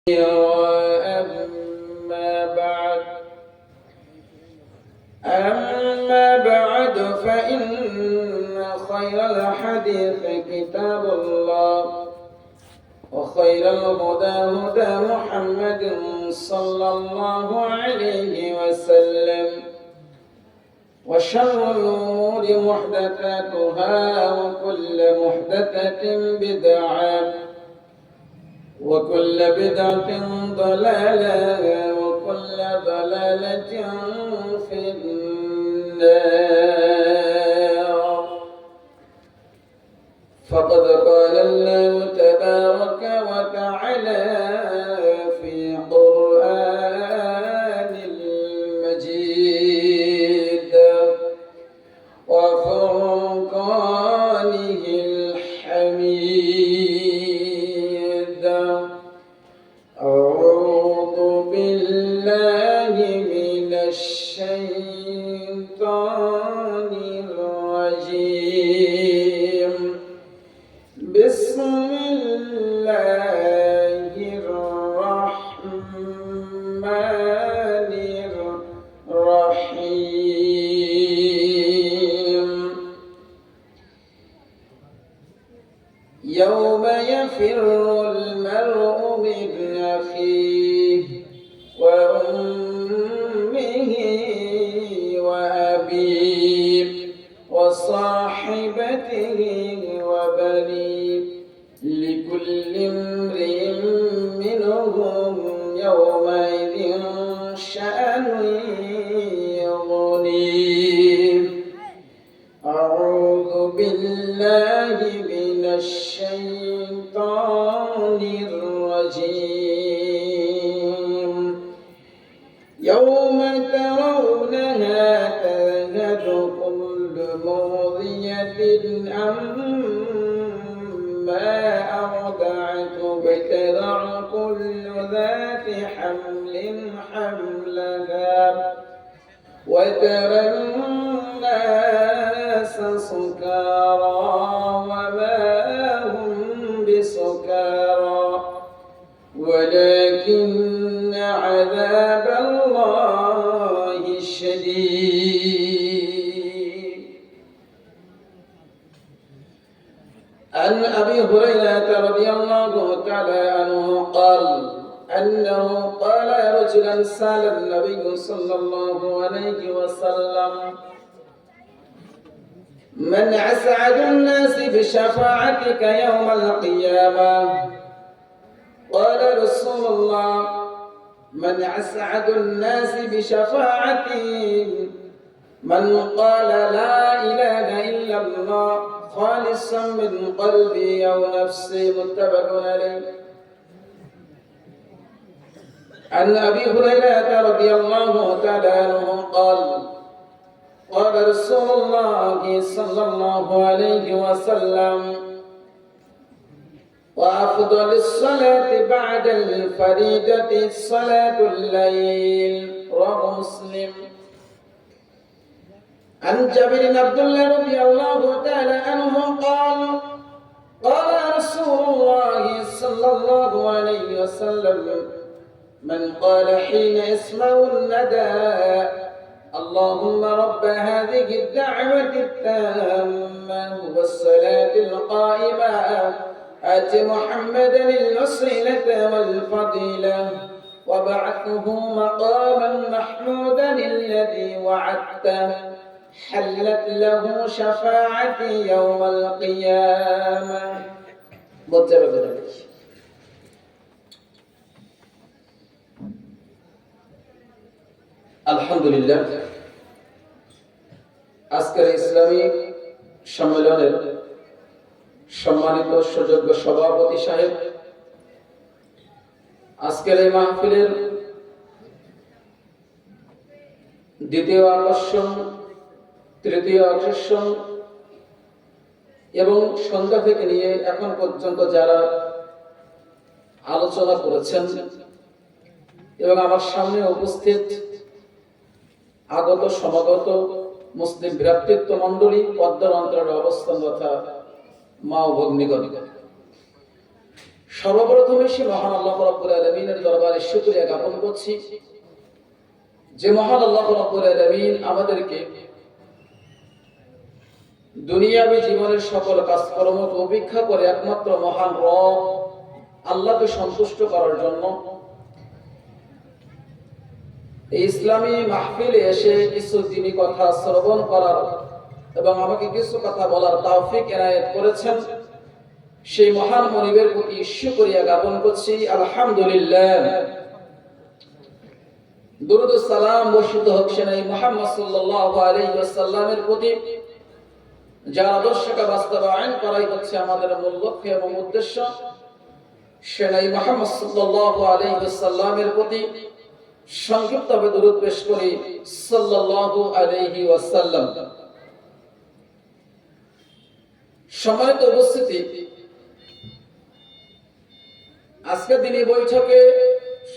أما بعد فإن خير الحديث كتاب الله وخير الهدى هدى محمد صلى الله عليه وسلم وشر الأمور محدثاتها وكل محدثة بدعة وكل بدعة ضلالة وكل ضلالة في النار. فقد قال الله تبارك وتعالى في قرآن المجيد وفرقانه الحميد. أعوذ بالله من الشيطان الرجيم. بسم الله الرحمن الرحيم. يوم يفر المرء من أخيه وأمه وأبيه وصاحبته وبنيه لكل امرئ منهم يومئذ شأن يغنيه. أعوذ بالله من الشيطان الرجيم. يوم ترونها تذهل كل مرضية عما أرضعت وتضع كل ذات حمل حملها وترى الناس سكارى وما هم بسكارى ولكن عذاب الله شديد. عن أبي هريرة رضي الله تعالى عنه قال أنه قال رجلا سأل النبي صلى الله عليه وسلم من أسعد الناس بشفاعتك يوم القيامة؟ قال رسول الله من أسعد الناس بشفاعتي من قال لا إله إلا الله خالصا من قلبي أو نفسي. متفق عليه. عن أبي هريرة رضي الله تعالى عنه قال قال رسول الله صلى الله عليه وسلم وأفضل الصلاة بعد الفريضة صلاة الليل. رواه مسلم. عن جابر بن عبد الله رضي الله تعالى عنه قال قال رسول الله صلى الله عليه وسلم من قال حين يسمع الندى اللهم رب هذه الدعوة التامة والصلاة القائمة آت محمدا الوسيلة والفضيلة وابعثه مقاما محمودا الذي وعدته حلت له شفاعتي يوم القيامة. متفق عليه. আলহামদুলিল্লাহ, আজকের ইসলামী সম্মেলনের সম্মানিত সুযোগ্য সভাপতি সাহেব, আজকের এই মাহফিলের দ্বিতীয় আকর্ষণ, তৃতীয় আকর্ষণ এবং সন্ধ্যা থেকে নিয়ে এখন পর্যন্ত যারা আলোচনা করেছেন এবং আমার সামনে উপস্থিত আগত সমাগত মুসলিম ভ্রাতৃত্ব মণ্ডলী, পদ্মার অন্তরের অবস্থান তথা মা ও ভগ্নীগণ, সর্বপ্রথমে সে মহান আল্লাহ রাব্বুল আলামিনের দরবারে শুকরিয়া জ্ঞাপন করছি যে মহান আল্লাহ রাব্বুল আলামিন আমাদেরকে দুনিয়াবী জীবনের সকল কাজকর্ম উপেক্ষা করে একমাত্র মহান রব আল্লাহকে সন্তুষ্ট করার জন্য এই ইসলামী মাহফিলে এসে কিছু দিনী কথা শ্রবণ করার এবং আমাকে কিছু কথা বলার তৌফিক এনায়েত করেছেন। সেই মহান মনিবের প্রতি শুকরিয়া জ্ঞাপন করছি, আলহামদুলিল্লাহ। দুরূদ ও সালাম বর্ষিত হোক সেই মুহাম্মদ সাল্লাল্লাহু আলাইহি ওয়াসাল্লামের প্রতি, যার আদর্শকে বাস্তবায়ন করাই হচ্ছে আমাদের মূল লক্ষ্য এবং উদ্দেশ্য। সেই মুহাম্মদ সাল্লাল্লাহু আলাইহি ওয়াসাল্লামের প্রতি সংক্ষিপ্তভাবে দুরূদ পেশ করি, সাল্লাল্লাহু আলাইহি ওয়াসাল্লাম। সম্মানিত উপস্থিতি, আজকের দিনে বৈঠকে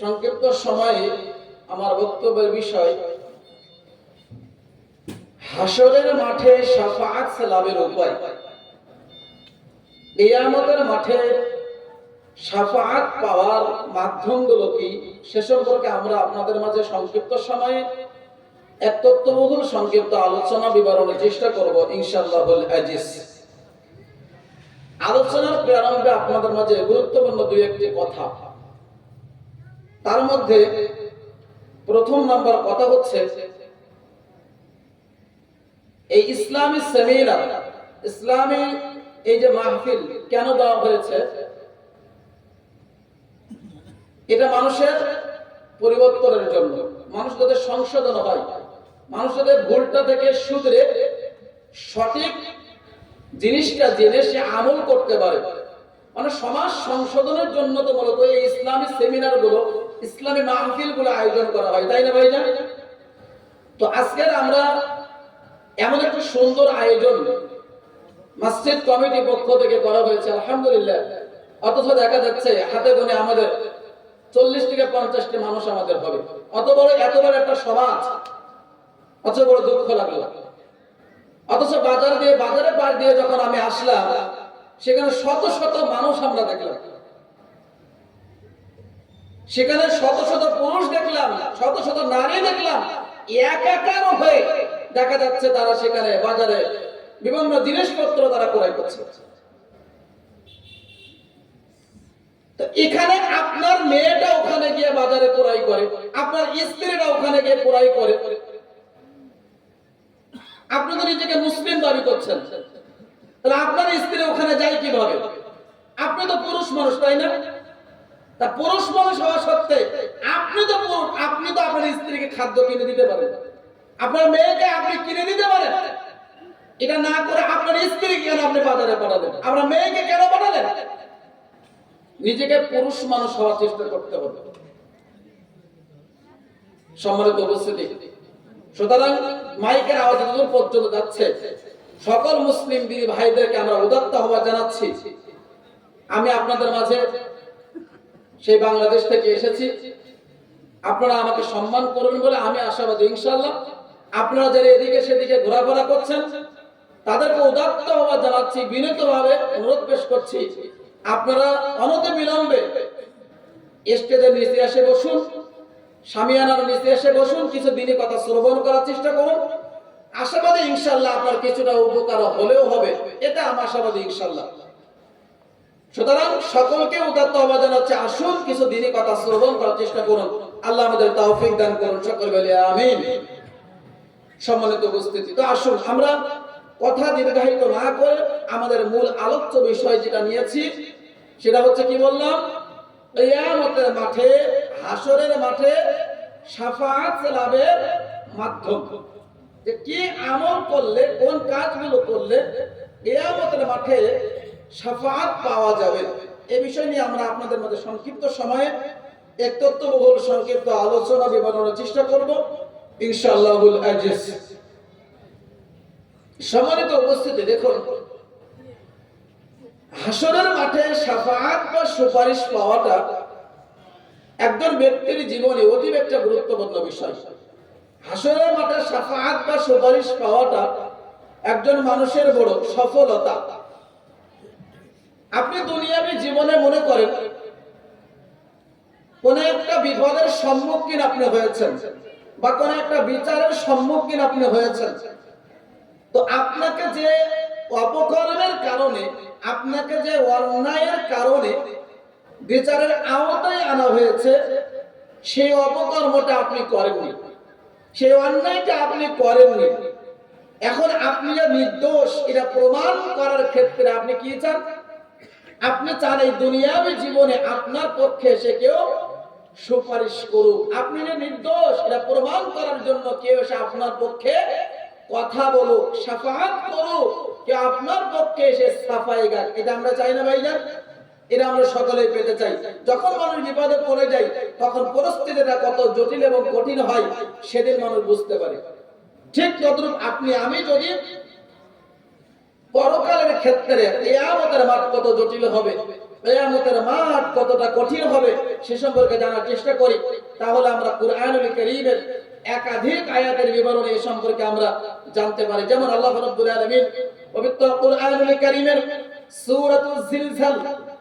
সংক্ষিপ্ত সময়ে আমার বক্তব্যের বিষয় হাসরের মাঠে শাফাআত লাভের উপায়। কিয়ামতের মাঠে শাফাআত পাওয়ার মাধ্যমগুলো কি, সে সম্পর্কে আমরা আপনাদের মাঝে সংক্ষিপ্ত সময়ে এক তথ্যবহুল সংক্ষিপ্ত আলোচনা বিবরণের চেষ্টা করব ইনশাআল্লাহুল আজিজ। আলোচনার প্রারম্ভে আপনাদের মাঝে গুরুত্বপূর্ণ দুই একটি কথা। তার মধ্যে প্রথম নাম্বার কথা হচ্ছে এই ইসলামী সেমিনার, ইসলামী এই যে মাহফিল কেন দেওয়া হয়েছে, এটা মানুষের পরিবর্তনের জন্য, মানুষ যাদের সংশোধন হয়, মানুষ যাদের ভুলটা থেকে শুধরে সঠিক জিনিসটা জেনে সে আমল করতে পারে। মানে সমাজ সংশোধনের জন্য তো মূলত এই ইসলামী সেমিনার গুলো, ইসলামী মাহফিল গুলো আয়োজন করা হয়, তাই না ভাইজান? তো আজকের আমরা এমন একটা সুন্দর আয়োজন মসজিদ কমিটির পক্ষ থেকে করা হয়েছে, আলহামদুলিল্লাহ। অথচ দেখা যাচ্ছে হাতে গোনে আমাদের 40 থেকে 50টি মানুষ আমাদের হবে। এত বড় একটা সমাজ, অত বড় দুঃখ লাগলো। অথচ বাজারে পার দিয়ে যখন আমি আসলাম, সেখানে শত শত মানুষ আমরা দেখলাম, সেখানে শত শত পুরুষ দেখলাম, শত শত নারী দেখলাম, একাকার হয়ে দেখা যাচ্ছে তারা সেখানে বাজারে বিভিন্ন জিনিসপত্র তারা ক্রয় করছে। তো এখানে আপনার মেয়েটা ওখানে গিয়ে বাজারে ক্রয় করে, আপনার স্ত্রীরা ওখানে গিয়ে ক্রয় করে। আপনি তো নিজেকে মুসলিম দাবি করছেন, তাহলে আপনার স্ত্রী ওখানে যায় কিভাবে? আপনি তো পুরুষ মানুষ, তাই না? তা পুরুষ মানুষ হওয়া সত্ত্বে আপনি তো আপনার স্ত্রীকে খাদ্য কিনে দিতে পারেন, আপনার মেয়েকে আপনি কিনে দিতে পারেন। এটা না করে আপনার স্ত্রীকে কেন আপনি বাজারে পাঠালেন, আপনার মেয়েকে কেন পাঠালেন? নিজেকে পুরুষ মানুষ হওয়ার চেষ্টা করতে হবে। সম্মানিত উপস্থিতি, সুতরাং মাইকের আওয়াজ দূর পর্যন্ত যাচ্ছে, সকল মুসলিম দিদি ভাইদেরকে আমরা উদাত্ত আহ্বান জানাচ্ছি। আমি আপনাদের মাঝে সেই বাংলাদেশ থেকে এসেছি, আপনারা আমাকে সম্মান করবেন বলে আমি আশাবাদী ইনশাআল্লাহ। আপনারা যারা এদিকে সেদিকে ঘোরাফেরা করছেন তাদেরকে উদাত্ত আহ্বান জানাচ্ছি, বিনীতভাবে অনুরোধ পেশ করছি, আপনারা অনতি বিলম্বে স্টেজের নিচে এসে বসুন, শামিয়ানার নিচে এসে বসুন, কিছু দিনই কথা শ্রবণ করার চেষ্টা করুন। আশাবাদী ইনশাআল্লাহ আপনার কিছুটা উপকার হলেও হবে, এটা আমি আশাবাদী ইনশাআল্লাহ। সুতরাং সকলকে উদাত্ত আহ্বান জানাচ্ছি, আসুন কিছু দিনই কথা শ্রবণ করার চেষ্টা করুন। আল্লাহ আমাদের তৌফিক দান করুন, সকল বলি আমিন। সম্মানিত উপস্থিতি, তো আসুন আমরা কথা দীর্ঘায়িত না করে আমাদের মূল আলোচ্য বিষয় যেটা নিয়েছি সেটা হচ্ছে, কি বললাম, কিয়ামতের মাঠে, হাসরের মাঠে শাফাআত লাভের মাধ্যম, যে কি আমল করলে, কোন কাজগুলো করলে কিয়ামতের মাঠে শাফাআত পাওয়া যাবে, এই বিষয় নিয়ে আমরা আপনাদের মধ্যে সংক্ষিপ্ত সময়ে এক তথ্যবহুল সংক্ষিপ্ত আলোচনা বিবরণের চেষ্টা করব ইনশাআল্লাহুল আজিজ। সম্মানিত উপস্থিতি, দেখুন, হাসরের মাঠে শাফাআত বা সুপারিশ পাওয়াটা একজন ব্যক্তির জীবনে অতি একটা গুরুত্বপূর্ণ বিষয়। হাসরের মাঠে শাফাআত বা সুপারিশ পাওয়াটা একজন মানুষের বড় সফলতা। আপনি দুনিয়াবী জীবনে মনে করেন কোন একটা বিপদের সম্মুখীন আপনি হয়েছেন বা কোন একটা বিচারের সম্মুখীন আপনি হয়েছেন, তো আপনাকে যে অপকর্মের কারণে, আপনাকে যে অন্যায়ের কারণে বিচারের আওতায় আনা হয়েছে, সেই অপকর্মটা আপনি করেননি, সেই অন্যায়টা আপনি করেননি। এখন আপনি যে নির্দোষ এটা প্রমাণ করার ক্ষেত্রে আপনি কি চান? আপনি চান এই দুনিয়াবী জীবনে আপনার পক্ষে এসে কেউ সুপারিশ করুক, আপনি যে নির্দোষ এটা প্রমাণ করার জন্য কেউ এসে আপনার পক্ষে কথা বলুক, শাফাআত করুক, কেউ আপনার পক্ষে এসে সাফাই গাক। এটা আমরা চাই না ভাইজান? এটা আমরা সকলেই পেতে চাই। যখন মানুষ বিপদে পড়ে যায় তখন পরিস্থিতিটা কত জটিল এবং কঠিন হয় সেদিন মানুষ বুঝতে পারে। ঠিক তদ্রূপ আপনি আমি যদি পরকালের ক্ষেত্রে কিয়ামতের মাঠ কত জটিল হবে, কিয়ামতের মাঠ কতটা কঠিন হবে সে সম্পর্কে জানার চেষ্টা করি, তাহলে আমরা কুরআনুল কারীমের একাধিক আয়াতের বিবরণ এই সম্পর্কে আমরা জানতে পারি। যেমন আল্লাহ রাব্বুল আলামিন পবিত্র কুরআনুল কারীমের সূরাতুল জিলজাল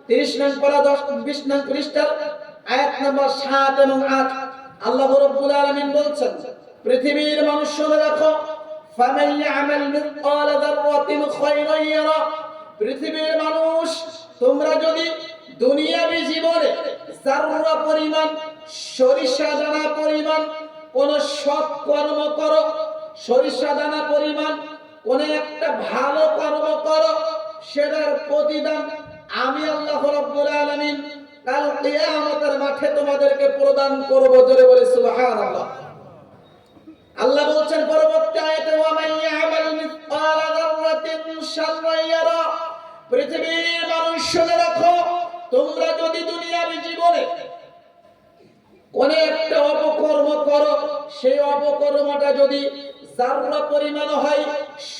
30 নং পারা 20 নং পৃষ্ঠার আয়াত নম্বর 7 এবং 8 আল্লাহ রাব্বুল আলামিন বলছেন, পৃথিবীর মানুষ শুনে রাখো, ফামান ইয়ামাল মিসকাল যাররাতিন খায়রান ইয়ারা। পৃথিবীর মানুষ, তোমরা যদি দুনিয়াবী জীবনে যাররা পরিমাণ, সরিষা দানা পরিমাণ কোন সৎ কর্ম করো, সরিষা দানা পরিমাণ কোন একটা ভালো কর্ম করো, সেটার প্রতিদান আমি আল্লাহ রাব্বুল আলামিন কাল কিয়ামতের মাঠে তোমাদেরকে প্রদান করব। জোরে বলে সুবহানাল্লাহ। আল্লাহ বলছেন পরবর্তী আয়াতে, ওয়া মান ইয়ামাল মিসকাল যাররাতিন শাররান ইয়ারা। পৃথিবীর মানুষ শুনে রাখো, তোমরা যদি দুনিয়াবী জীবনে কোন একটা অপকর্ম করো, সেই অপকর্মটা যদি যাররা পরিমাণ হয়,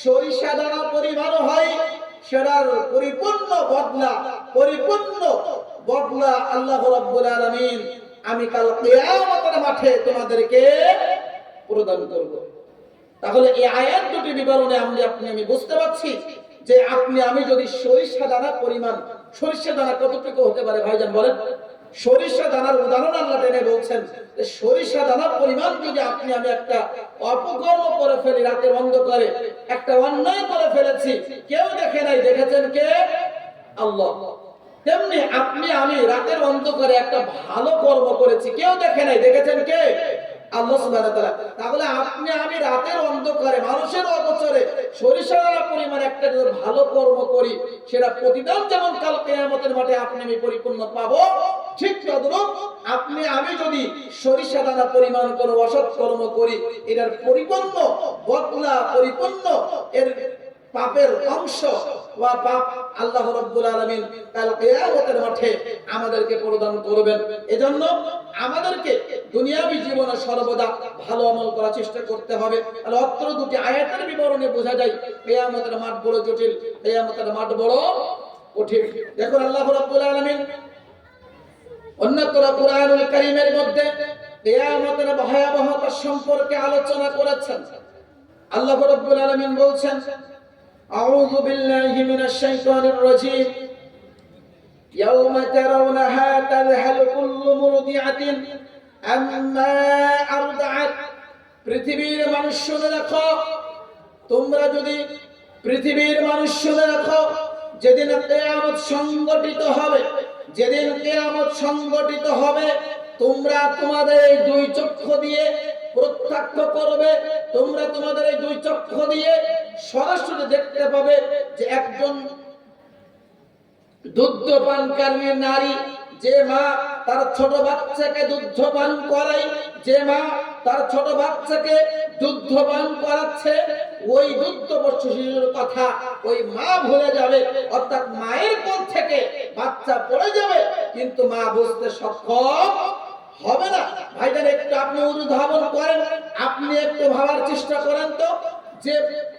সরিষা দানা পরিমাণ হয়, সেটার পরিপূর্ণ বদলা আল্লাহ রাব্বুল আলামিন আমি কাল কিয়ামতের মাঠে তোমাদেরকে প্রদান করব। তাহলে এই আয়াত দুটি বিবরণে আমি বুঝতে পারছি যে আপনি আমি যদি সরিষা দানা পরিমাণ, সরিষা দানা কতটুকু হতে পারে ভাইজান বলেন? সরিষা দানার উদাহরণ আল্লাহ টেনে বলছেন যে সরিষা দানার পরিমাণ যদি আপনি আমি একটা অপকর্ম করে ফেলি, রাতের অন্ধকারে একটা অন্যায় করে ফেলেছি, কেউ দেখে নাই, দেখেছেন কে? আল্লাহ। তেমনি আপনি আমি রাতের অন্ধকারে একটা ভালো কর্ম করেছি, কেউ দেখে নাই, দেখেছেন কে? আল্লাহ সুবহানাহু ওয়া তাআলা। তাহলে আপনি আমি রাতের অন্ধকারে মানুষের অগোচরে সরিষা দানা পরিমাণ একটা ভালো কর্ম করি, সেটা প্রতিদান যেমন কাল কিয়ামতের মাঠে আপনি আমি পরিপূর্ণ পাবো, ঠিক তদ্রূপ আপনি আমি যদি সরিষা দানা পরিমাণ কোনো অসৎ কর্ম করি, এটার পরিপূর্ণ বদলা, পরিপূর্ণ এর পাপের অংশ বা পাপ আল্লাহ রাব্বুল আলামিন কাল কিয়ামতের মাঠে আমাদেরকে প্রদান করবেন। এজন্য আমাদেরকে দুনিয়াবী জীবনে সর্বদা ভালো আমল করার চেষ্টা করতে হবে। তাহলে অত্র দুটি আয়াতের বিবরণে বোঝা যায় কিয়ামতের মাঠ বড় জটিল, কিয়ামতের মাঠ বড় কঠিন। দেখুন আল্লাহ রাব্বুল আলামিন অন্যত্র কুরআনুল কারীমের মধ্যে কিয়ামতের ভয়াবহতা সম্পর্কে আলোচনা করেছেন। আল্লাহ রাব্বুল আলামিন বলছেন, আউযু বিল্লাহি মিনাশ শাইতানির রাজীম, ইয়াওমা তারাউনাহা তাযহালু কুল্লু মুরদিআতিন আম্মা আরদাআত। পৃথিবীর মানুষ শুনে রাখো, তোমরা যদি পৃথিবীর মানুষ শুনে রাখো, যেদিন কিয়ামত সংগঠিত হবে, যেদিন কিয়ামত সংগঠিত হবে, তোমরা তোমাদের এই দুই চক্ষু দিয়ে প্রত্যক্ষ করবে, তোমরা তোমাদের এই দুই চক্ষু দিয়ে সরাসরি দেখতে পাবে যে একজন দুগ্ধপানকারী নারী, যে মা তার ছোট বাচ্চাকে দুগ্ধ পান করায়, যে মা তার ছোট বাচ্চাকে দুগ্ধ পান করাচ্ছে, ওই দুগ্ধবর্ষ শিশুর কথা ওই মা ভুলে যাবে, অর্থাৎ মায়ের কোল থেকে বাচ্চা পড়ে যাবে কিন্তু মা বুঝতে সক্ষম হবে না। ভাইজান একটু আপনি অনুধাবন করেন, আপনি একটু ভাবার চেষ্টা করেন তো যে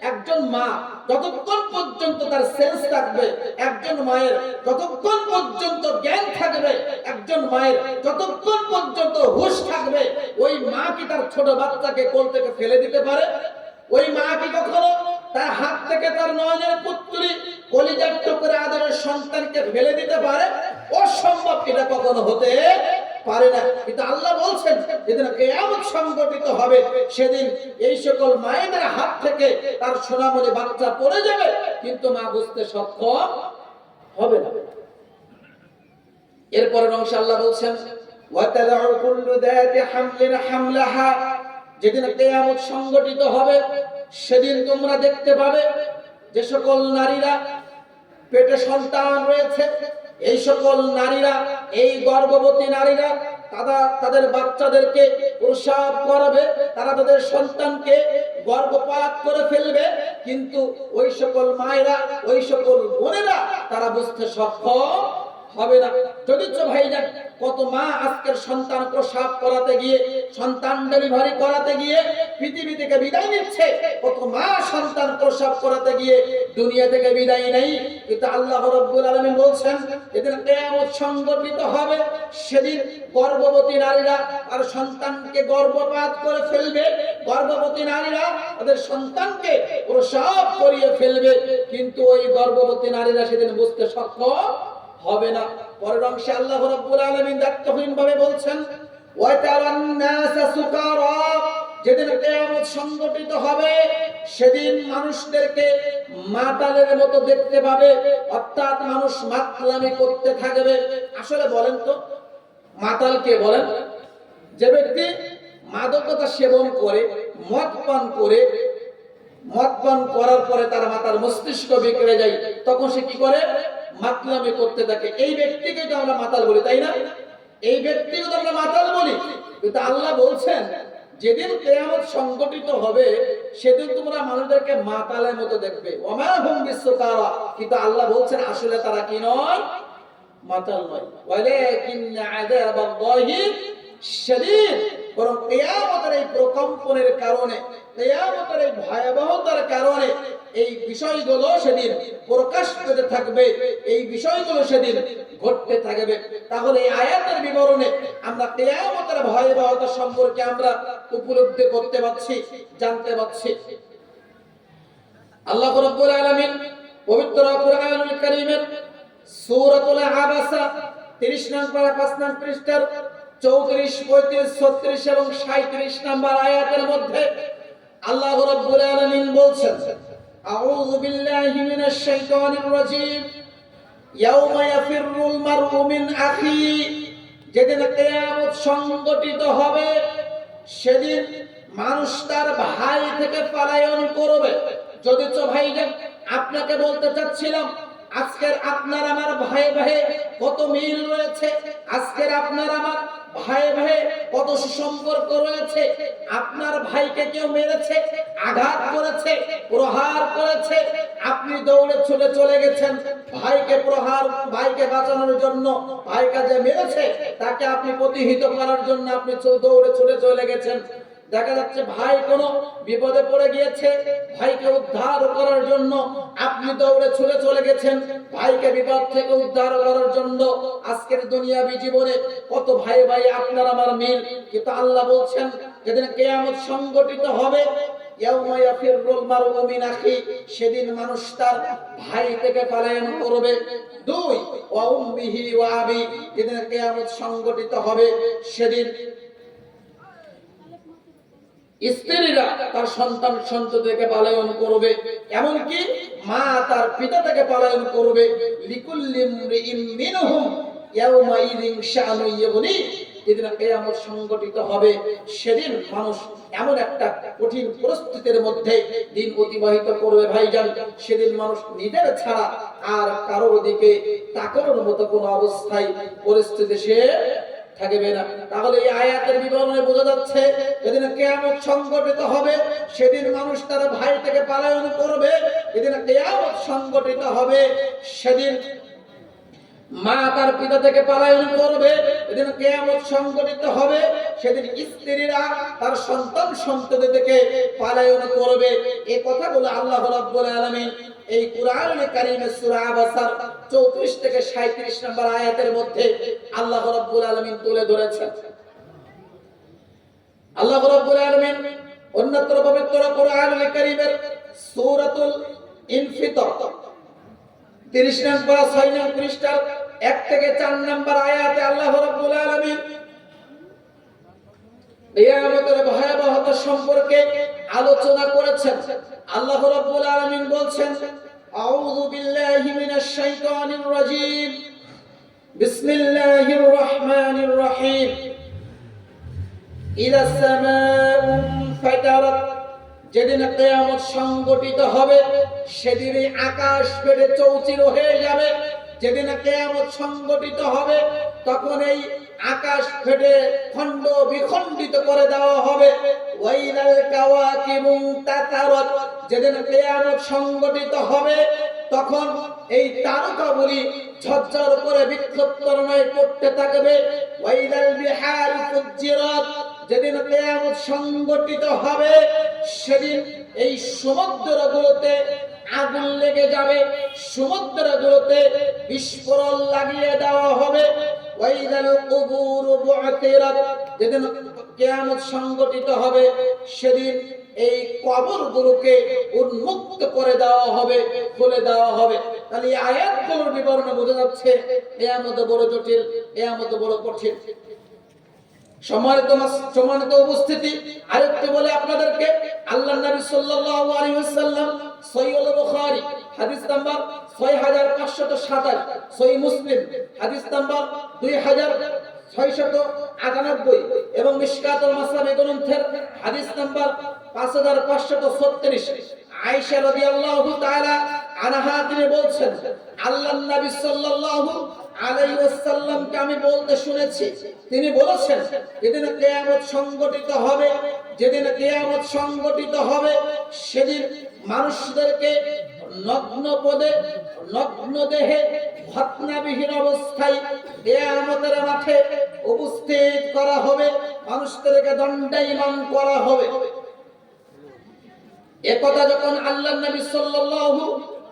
একজন মা যতক্ষণ পর্যন্ত তার সেন্স থাকবে, একজন মায়ের যতক্ষণ পর্যন্ত জ্ঞান থাকবে, একজন মায়ের যতক্ষণ পর্যন্ত হুঁশ থাকবে, ওই মা কি তার ছোট বাচ্চাকে কোল থেকে ফেলে দিতে পারে? ওই মা কি কখনো তার হাত থেকে তার নয়নের পুত্রী কলিজার টুকরা আদরের সন্তানকে ফেলে দিতে পারে? অসম্ভব, এটা কখনো হতে পারে না। কিন্তু আল্লাহ বলছেন যেদিন কিয়ামত সংঘটিত হবে সেদিন এই সকল মায়েদের হাত থেকে তার সোনামণি বাচ্চা পড়ে যাবে, কিন্তু মা বুঝতে সক্ষম হবে না। এরপরের অংশে আল্লাহ বলছেন ওয়াতাদাউ কুল্লু যাতি হামলিন হামলাহা, যেদিন কিয়ামত সংঘটিত হবে সেদিন তোমরা দেখতে পাবে যে সকল নারীরা পেটে সন্তান রয়েছে, এই সকল নারীরা, এই গর্ভবতী নারীরা তাদের বাচ্চাদেরকে প্রসব করাবে, তারা তাদের সন্তানকে গর্ভপাত করে ফেলবে, কিন্তু ওই সকল মায়েরা, ওই সকল বোনেরা তারা বুঝতে সক্ষম হবে না। যদিচ ভাইজান কত মা আজকের সন্তান প্রসব করাতে গিয়ে, সন্তান ডেলিভারি করাতে গিয়ে পৃথিবী থেকে বিদায় নিচ্ছে, কত মা সন্তান প্রসব করাতে গিয়ে দুনিয়া থেকে বিদায় নেই। কিন্তু আল্লাহ রাব্বুল আলামিন বলছেন যেদিন কিয়ামত সংঘটিত হবে সেদিন গর্ভবতী নারীরা আর সন্তানকে গর্ভপাত করে ফেলবে, গর্ভবতী নারীরা তাদের সন্তানকে প্রসব করিয়ে ফেলবে, কিন্তু ওই গর্ভবতী নারীরা সেদিন বুঝতে সক্ষম হবে না। পরের অংশে আল্লাহ রাব্বুল আলামিন দায়িত্বহীনভাবে বলছেন ওয়া তারান নাসা সুকারা, যেদিন কিয়ামত সংঘটিত হবে সেদিন মানুষদেরকে মাতালের মতো দেখতে পাবে, অর্থাৎ মানুষ মাতলামি করতে থাকবে। আসলে বলেন তো মাতাল কে বলেন? যে ব্যক্তি মাদকতা সেবন করে, মদ পান করার পরে তার মাথার মস্তিষ্ক বিগড়ে যায়, তখন সে কি করে? মাতলামি করতে থাকে। এই ব্যক্তিকে তো আমরা মাতাল বলি, তাই না? এই ব্যক্তিকে তো আমরা মাতাল বলি। কিন্তু আল্লাহ বলছেন যেদিন কিয়ামত সংঘটিত হবে সেদিন তোমরা মানুষদেরকে মাতালের মতো দেখবে, ওমা হুম বিসুকারা, কিন্তু আল্লাহ বলছেন আসলে তারা কি নয়? মাতাল নয়। ওয়ালাকিন আযাবাল্লাহি শাদীদ, বরং কিয়ামতের এই প্রকম্পনের কারণে, কিয়ামতের এই ভয়াবহতার কারণে এই বিষয়গুলো সেদিন প্রকাশ পেতে থাকবে, এই বিষয়গুলো সেদিন ঘটতে থাকবে। তাহলে এই আয়াতের বিবরণে আমরা কিয়ামতের ভয়াবহতা সম্পর্কে আমরা উপলব্ধি করতে পারছি, জানতে পারছি। আল্লাহ রাব্বুল আলামিন পবিত্র কুরআনুল কারীমের সূরাতুল আবাসা 30 নং পারা 5 নং পৃষ্ঠার 34, 35, 36 এবং 37 নম্বর আয়াতের মধ্যে আল্লাহ রাব্বুল আলামিন বলছেন আউযু বিল্লাহি মিনাশ শাইতানির রাজীম ইয়াওমা ইয়াফিরুল মারউ মিন আখি, যেদিন কিয়ামত সংঘটিত হবে সেদিন মানুষ তার ভাই থেকে পলায়ন করবে। যদিচ ভাইজান আপনাকে বলতে চাচ্ছিলাম আজকের আপনার আমার ভাই ভাই কত মিল রয়েছে, আজকের আপনার আমার ভাই ভাই কত সুসম্পর্ক রয়েছে। আপনার ভাইকে কেউ মেরেছে, আঘাত করেছে, প্রহার করেছে, আপনি দৌড়ে ছুটে চলে গেছেন ভাইকে বাঁচানোর জন্য, ভাইকে যে মেরেছে তাকে আপনি প্রতিহত করার জন্য আপনি দৌড়ে ছুটে চলে গেছেন। দেখা যাচ্ছে ভাই কোনো বিপদে পড়ে গিয়েছে, ভাইকে উদ্ধার করার জন্য আপনি দৌড়ে ছুটে চলে গেছেন, ভাইকে বিপদ থেকে উদ্ধার করার জন্য। আজকের দুনিয়াবী জীবনে কত ভাই ভাই আপনার আমার মিল, কিন্তু আল্লাহ বলছেন যেদিন কিয়ামত সংঘটিত হবে ইয়াউমা ইয়াফিরুল মারউ মিন আখি, সেদিন মানুষ তার ভাই থেকে পলায়ন করবে। 2 ওয়া উম্মিহি ওয়া আবি, যেদিন কিয়ামত সংঘটিত হবে সেদিন স্ত্রীরা তার সন্তান সন্ততিকে পলায়ন করবে, এমনকি মা তার পিতা থেকে পলায়ন করবে। লিকুল্লি ইমরিইম মিনহুম ইয়াউমাইযিন শাআনু ইয়ুগনি, যেদিন কিয়ামত সংঘটিত হবে সেদিন মানুষ এমন একটা কঠিন পরিস্থিতির মধ্যে দিন অতিবাহিত করবে ভাইজান, সেদিন মানুষ নিজের ছাড়া আর কারোর দিকে তাকানোর মতো কোনো অবস্থায় পরিস্থিতি সে থাকবে না। তাহলে এই আয়াতের বিবরণে বোঝা যাচ্ছে যেদিন কিয়ামত সংঘটিত হবে সেদিন মানুষ তার ভাই থেকে পলায়ন করবে, যেদিন কিয়ামত সংঘটিত হবে সেদিন মা তার পিতা থেকে পলায়ন করবে, যেদিন কিয়ামত সংঘটিত হবে সেদিন স্ত্রীরা তার সন্তান সন্ততি থেকে পলায়ন করবে। এই কথাগুলো আল্লাহ রাব্বুল আলামিন এই কুরআনুল কারীমের সূরা আবাসার 34 থেকে 37 নম্বর আয়াতের মধ্যে আল্লাহ রাব্বুল আলামিন তুলে ধরেছেন। আল্লাহ রাব্বুল আলামিন অন্যত্র পবিত্র কোরআনুল কারীমের সূরাতুল ইনফিতর 30 নম্বর 6 নম্বর পৃষ্ঠার 1 থেকে 4 নম্বর আয়াতে আল্লাহ রাব্বুল আলামিন কিয়ামতের ভয়াবহতা সম্পর্কে আলোচনা করেছেন। আল্লাহ রাব্বুল আলামিন বলছেন, আউযু বিল্লাহি মিনাশ শাইতানির রাজীম, বিসমিল্লাহির রহমানির রহিম। ইযা সামাউ ফাতারাত, যেদিন কিয়ামত সংঘটিত হবে সেদিন আকাশ ফেটে চৌচির হয়ে যাবে। যেদিন কিয়ামত সংঘটিত হবে তখন এই আকাশ ফেটে খণ্ড বিখণ্ডিত করে দেওয়া হবে। ওয়াইলাল কাওয়াকিবু তাতারাত, যেদিন কিয়ামত সংঘটিত হবে তখন এই তারকাগুলি ঝরঝর করে বিক্ষিপ্তময় করতে থাকবে। ওয়াইলাল বিহার ফুজ্জিরাত, যেদিন কিয়ামত সংঘটিত হবে সেদিন এই সমুদ্রগুলোতে আগুন লেগে যাবে, সমুদ্রগুলোতে বিস্ফোরণ লাগিয়ে দেওয়া হবে। ওয়াইদাল কুবুর বু'থিরাত, যেদিন কিয়ামত সংঘটিত হবে সেদিন এই কবরগুলোকে উন্মুক্ত করে দেওয়া হবে, খুলে দেওয়া হবে। তাহলে এই আয়াতগুলোর বিবরণে বোঝা যাচ্ছে কিয়ামত বড় জটিল, কিয়ামত বড় কঠিন। সম্মানিত উপস্থিতি, আরেকটু বলে আপনাদেরকে, আল্লাহর নবী সাল্লাল্লাহু আলাইহি ওয়াসাল্লাম সহিহ বুখারী হাদিস নাম্বার 6527, সহিহ মুসলিম হাদিস নাম্বার 2698 এবং মিশকাতুল মাসাবি গ্রন্থের হাদিস নাম্বার 5536, আয়েশা রাদিয়াল্লাহু তাআলা আনহা তিনি বলছেন, আল্লাহর নবী সাল্লাল্লাহু আলাইহি ওয়াসাল্লামকে আমি বলতে শুনেছি, তিনি বলেছেন যেদিন কিয়ামত সংঘটিত হবে, যেদিন কিয়ামত সংঘটিত হবে সেদিন মানুষদেরকে নগ্ন পদে, নগ্ন দেহে, খতনাবিহীন অবস্থায় কিয়ামতের মাঠে উপস্থিত করা হবে, মানুষদেরকে দণ্ডায়মান করা হবে। একথা যখন আল্লাহর নবী সাল্লাল্লাহু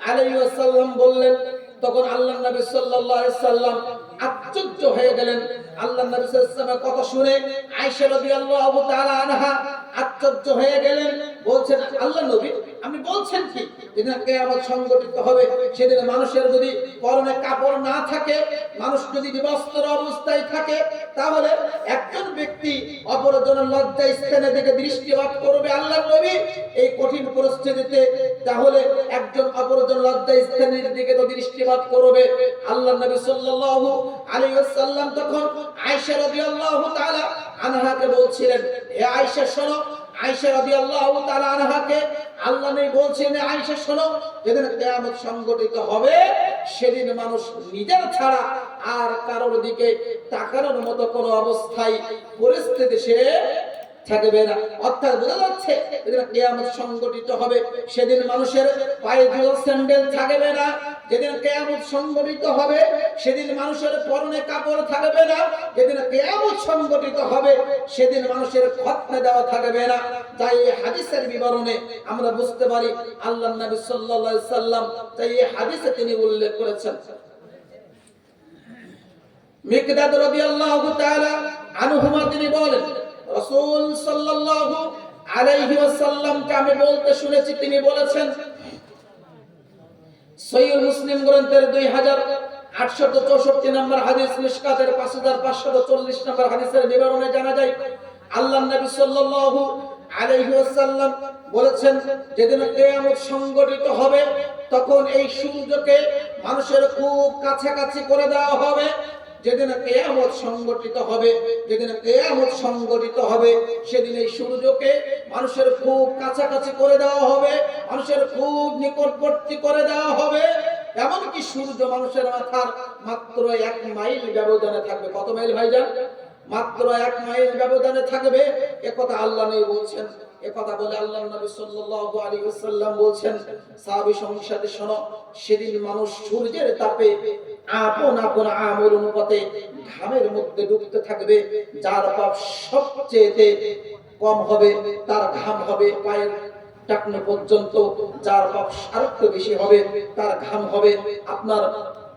আলাইহি ওয়াসাল্লাম বললেন তখন আল্লাহর নবী সাল্লাল্লাহু আলাইহি ওয়াসাল্লাম আশ্চর্য হয়ে গেলেন। আল্লাহর নবী সাল্লাল্লাহু আলাইহি ওয়াসাল্লামের কথা শুনে আয়েশা রাদিয়াল্লাহু তাআলা আনহা আশ্চর্য হয়ে গেলেন, বলছেন, আল্লাহর নবী আপনি বলছেন কি যেদিন কিয়ামত সংঘটিত হবে সেদিন মানুষের যদি পরনে কাপড় না থাকে, মানুষ যদি বিবস্ত্র অবস্থায় থাকে, তাহলে একজন ব্যক্তি অপরজনের লজ্জা স্থানের দিকে দৃষ্টিপাত করবে। আল্লাহর নবী এই কঠিন পরিস্থিতিতে তাহলে একজন অপরজন লজ্জা স্থানের দিকে তো দৃষ্টিপাত করবে। আল্লাহর নবী সাল্লাল্লাহু আলাইহি ওয়াসাল্লাম তখন আয়েশা রাদিয়াল্লাহু তাআলা আনহাকে বলছিলেন, হে আয়েশা শোনো। আয়েশা রাদিয়াল্লাহু তাআলা আনহাকে আল্লাহ নবী বলছেন, আয়েশা শোনো, যেদিন কিয়ামত সংঘটিত হবে সেদিন মানুষ নিজের ছাড়া আর কারোর দিকে তাকানোর মতো কোনো অবস্থায় পরিস্থিতি সে থাকবে না। অর্থাৎ বোঝা যাচ্ছে যেদিন কিয়ামত সংঘটিত হবে সেদিন মানুষের পায়ে জুতো স্যান্ডেল থাকবে না। যেদিন কিয়ামত সংঘটিত হবে সেদিন মানুষের পরনে কাপড় থাকবে না। যেদিন কিয়ামত সংঘটিত হবে সেদিন মানুষের খতনা দেওয়া থাকবে না। তাই এই হাদিসের বিবরণে আমরা বুঝতে পারি আল্লাহর নবী সাল্লাল্লাহু আলাইহি সাল্লাম তাই এই হাদিসে তিনি উল্লেখ করেছেন। মিকদাদ রাদিয়াল্লাহু তাআলা আনহুমা তিনি বলেন, রাসূল সাল্লাল্লাহু আলাইহি ওয়াসাল্লামকে আমি বলতে শুনেছি, তিনি বলেছেন, সহিহ মুসলিম গ্রন্থের 2864 নম্বর হাদিস, মিশকাতের 5540 নম্বর হাদিসের বিবরণে জানা যায় আল্লাহর নবী সাল্লাল্লাহু আলাইহি ওয়াসাল্লাম বলেছেন, যেদিন কিয়ামত সংঘটিত হবে তখন এই সূর্যকে মানুষের খুব কাছাকাছি করে দেওয়া হবে। যেদিন কিয়ামত সংঘটিত হবে, যেদিন কিয়ামত সংঘটিত হবে সেদিন এই সূর্যকে মানুষের খুব কাছাকাছি করে দেওয়া হবে, মানুষের খুব নিকটবর্তী করে দেওয়া হবে। এমনকি সূর্য মানুষের মাথার মাত্র 1 মাইল ব্যবধানে থাকবে। কত মাইল ভাইজান? মাত্র 1 মাইল ব্যবধানে থাকবে। একথা আল্লাহ নবী বলছেন। একথা বলে আল্লাহর নবী সাল্লাল্লাহু আলাইহি ওয়াসাল্লাম বলছেন, সাহাবী সংসাদে শোনো, সেদিন মানুষ সূর্যের তাপে আপন আপন আমল অনুপাতে ঘামের মধ্যে ডুবতে থাকবে। যার পাপ সবচেয়ে কম হবে তার ঘাম হবে পায়ের টাকনো পর্যন্ত, যার পাপ আরেকটু বেশি হবে তার ঘাম হবে আপনার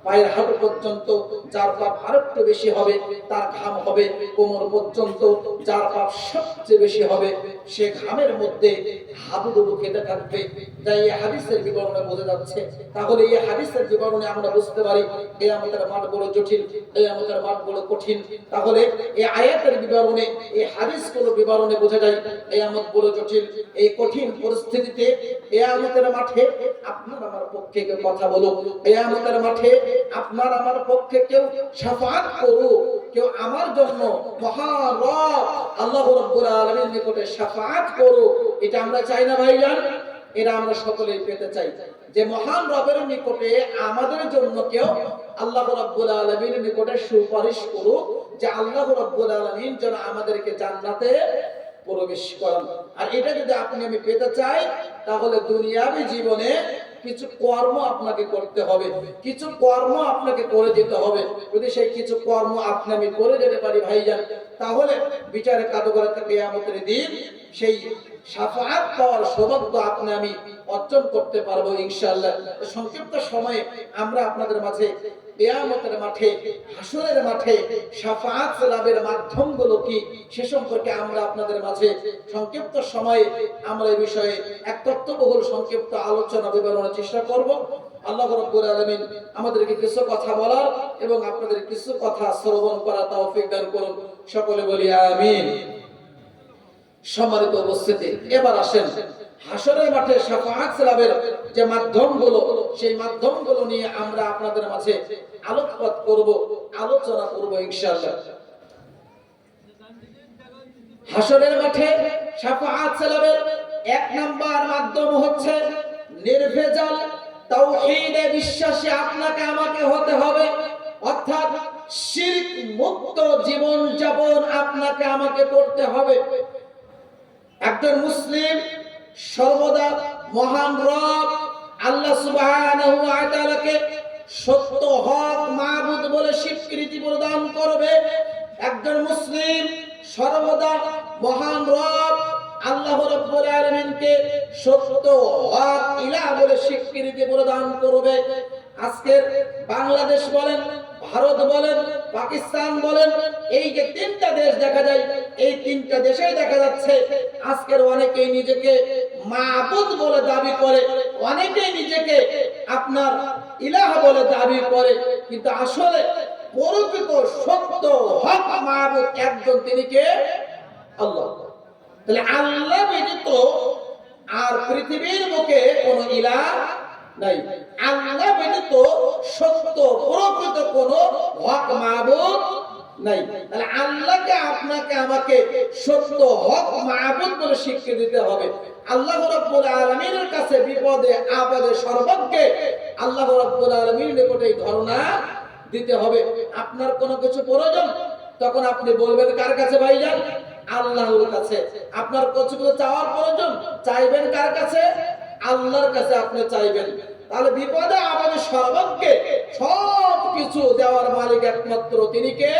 পায়ের হাঁটু পর্যন্ত, যার পাপ আরেকটু বেশি হবে তার ঘাম হবে কোমর পর্যন্ত, যার পাপ সবচেয়ে বেশি হবে সে ঘামের মধ্যে হাবুডুবু খেতে থাকবে। তাই এই হাদিসের বিবরণে বোঝা যাচ্ছে। তাহলে এই হাদিসের বিবরণে আমরা বুঝতে পারি কিয়ামতের মাঠ বড় জটিল, কিয়ামতের মাঠ বড় কঠিন। তাহলে এই আয়াতের বিবরণে, এই হাদিসগুলো বিবরণে বোঝা যায় কিয়ামত বড় জটিল। এই কঠিন পরিস্থিতিতে কিয়ামতের মাঠে আপনার আমার পক্ষে কেউ কথা বলুক, কিয়ামতের মাঠে আপনার আমার পক্ষে কেউ শাফাআত করুক, কেউ আমার জন্য মহান রব আল্লাহ রাব্বুল আলামিনের নিকটে শাফাআত করুক। এটা আমরা চাই না ভাইজান? এটা আমরা সকলেই পেতে চাই যে মহান রবের নিকটে আমাদের জন্য কেউ আল্লাহ রাব্বুল আলামিনের নিকটে সুপারিশ করুক যে আল্লাহ রাব্বুল আলামিন যেন আমাদেরকে জান্নাতে প্রবেশ করান। আর এটা যদি আপনি আমি পেতে চাই তাহলে দুনিয়াবী জীবনে কিছু কর্ম আপনাকে করতে হবে, কিছু কর্ম আপনাকে করে যেতে হবে। যদি সেই কিছু কর্ম আপনি আমি করে যেতে পারি ভাইজান, তাহলে বিচারে কাঠগড়াতে কিয়ামতের দিন সেই শাফাআত পাওয়ার সৌভাগ্য আপনি আমি অর্জন করতে পারবো ইনশাআল্লাহ। সংক্ষিপ্ত সময়ে আমরা আপনাদের মাঝে কিয়ামতের মাঠে, হাসরের মাঠে শাফাআত লাভের মাধ্যমগুলো কি সে সম্পর্কে আমরা আপনাদের মাঝে সংক্ষিপ্ত সময়ে আমরা এই বিষয়ে এক তথ্যবহুল সংক্ষিপ্ত আলোচনা বিবরণের চেষ্টা করব। আল্লাহ রাব্বুল আলামিন আমাদেরকে কিছু কথা বলার এবং আপনাদের কিছু কথা শ্রবণ করার তৌফিক দান করুন। সকলে বলি আমিন। সম্মানিত উপস্থিতি, এবার আসেন হাসরের মাঠে শাফাআত লাভের যে মাধ্যমগুলো, সেই মাধ্যমগুলো নিয়ে আমরা আপনাদের মাঝে আলোকপাত করব, আলোচনা করব ইনশাআল্লাহ। হাসরের মাঠে শাফাআত লাভের এক নাম্বার মাধ্যম হচ্ছে নির্ভেজাল তাওহীদে বিশ্বাসী আপনাকে আমাকে হতে হবে। অর্থাৎ শিরক মুক্ত জীবন যাপন আপনাকে আমাকে করতে হবে। একজন মুসলিম সর্বদা মহান রব আল্লাহ সুবহানাহু ওয়া তাআলাকে সত্য হক মাবুদ বলে স্বীকৃতি প্রদান করবে। একজন মুসলিম সর্বদা মহান রব আল্লাহ রাব্বুল আলামিনকে সত্য হক ইলাহ বলে স্বীকৃতি প্রদান করবে। আজকের বাংলাদেশ বলেন, ভারত বলেন, পাকিস্তান বলেন, এই যে তিনটা দেশ দেখা যায়, এই তিনটা দেশেই দেখা যাচ্ছে আজকের অনেকেই নিজেকে মাবুদ বলে দাবি করে, অনেকেই নিজেকে আপনার ইলাহ বলে দাবি করে, কিন্তু আসলে প্রকৃত সত্য হক মাবুদ একজন, তিনি কে? আল্লাহ। তাহলে আল্লাহ ব্যতীত আর পৃথিবীর বুকে কোনো ইলাহ নাই। আল্লাহ ব্যতীত সত্য প্রকৃত কোনো হক মাবুদ নাই। তাহলে আল্লাহকে আপনাকে আমাকে সত্য হক মাবুদ বলে স্বীকৃতি দিতে হবে। আল্লাহ রাব্বুল আলামিনের কাছে বিপদে আপদে সর্বজ্ঞে আল্লাহ রাব্বুল আলামিনের নিকটে এই ধারণা দিতে হবে। আপনার কোনো কিছু প্রয়োজন, তখন আপনি বলবেন কার কাছে ভাইজান? আল্লাহর কাছে। আপনার কিছু চাওয়ার প্রয়োজন, চাইবেন কার কাছে? আল্লাহর কাছে আপনি চাইবেন। তাহলে বিপদে আপদে সর্বজ্ঞে সব কিছু দেওয়ার মালিক একমাত্র তিনি কে?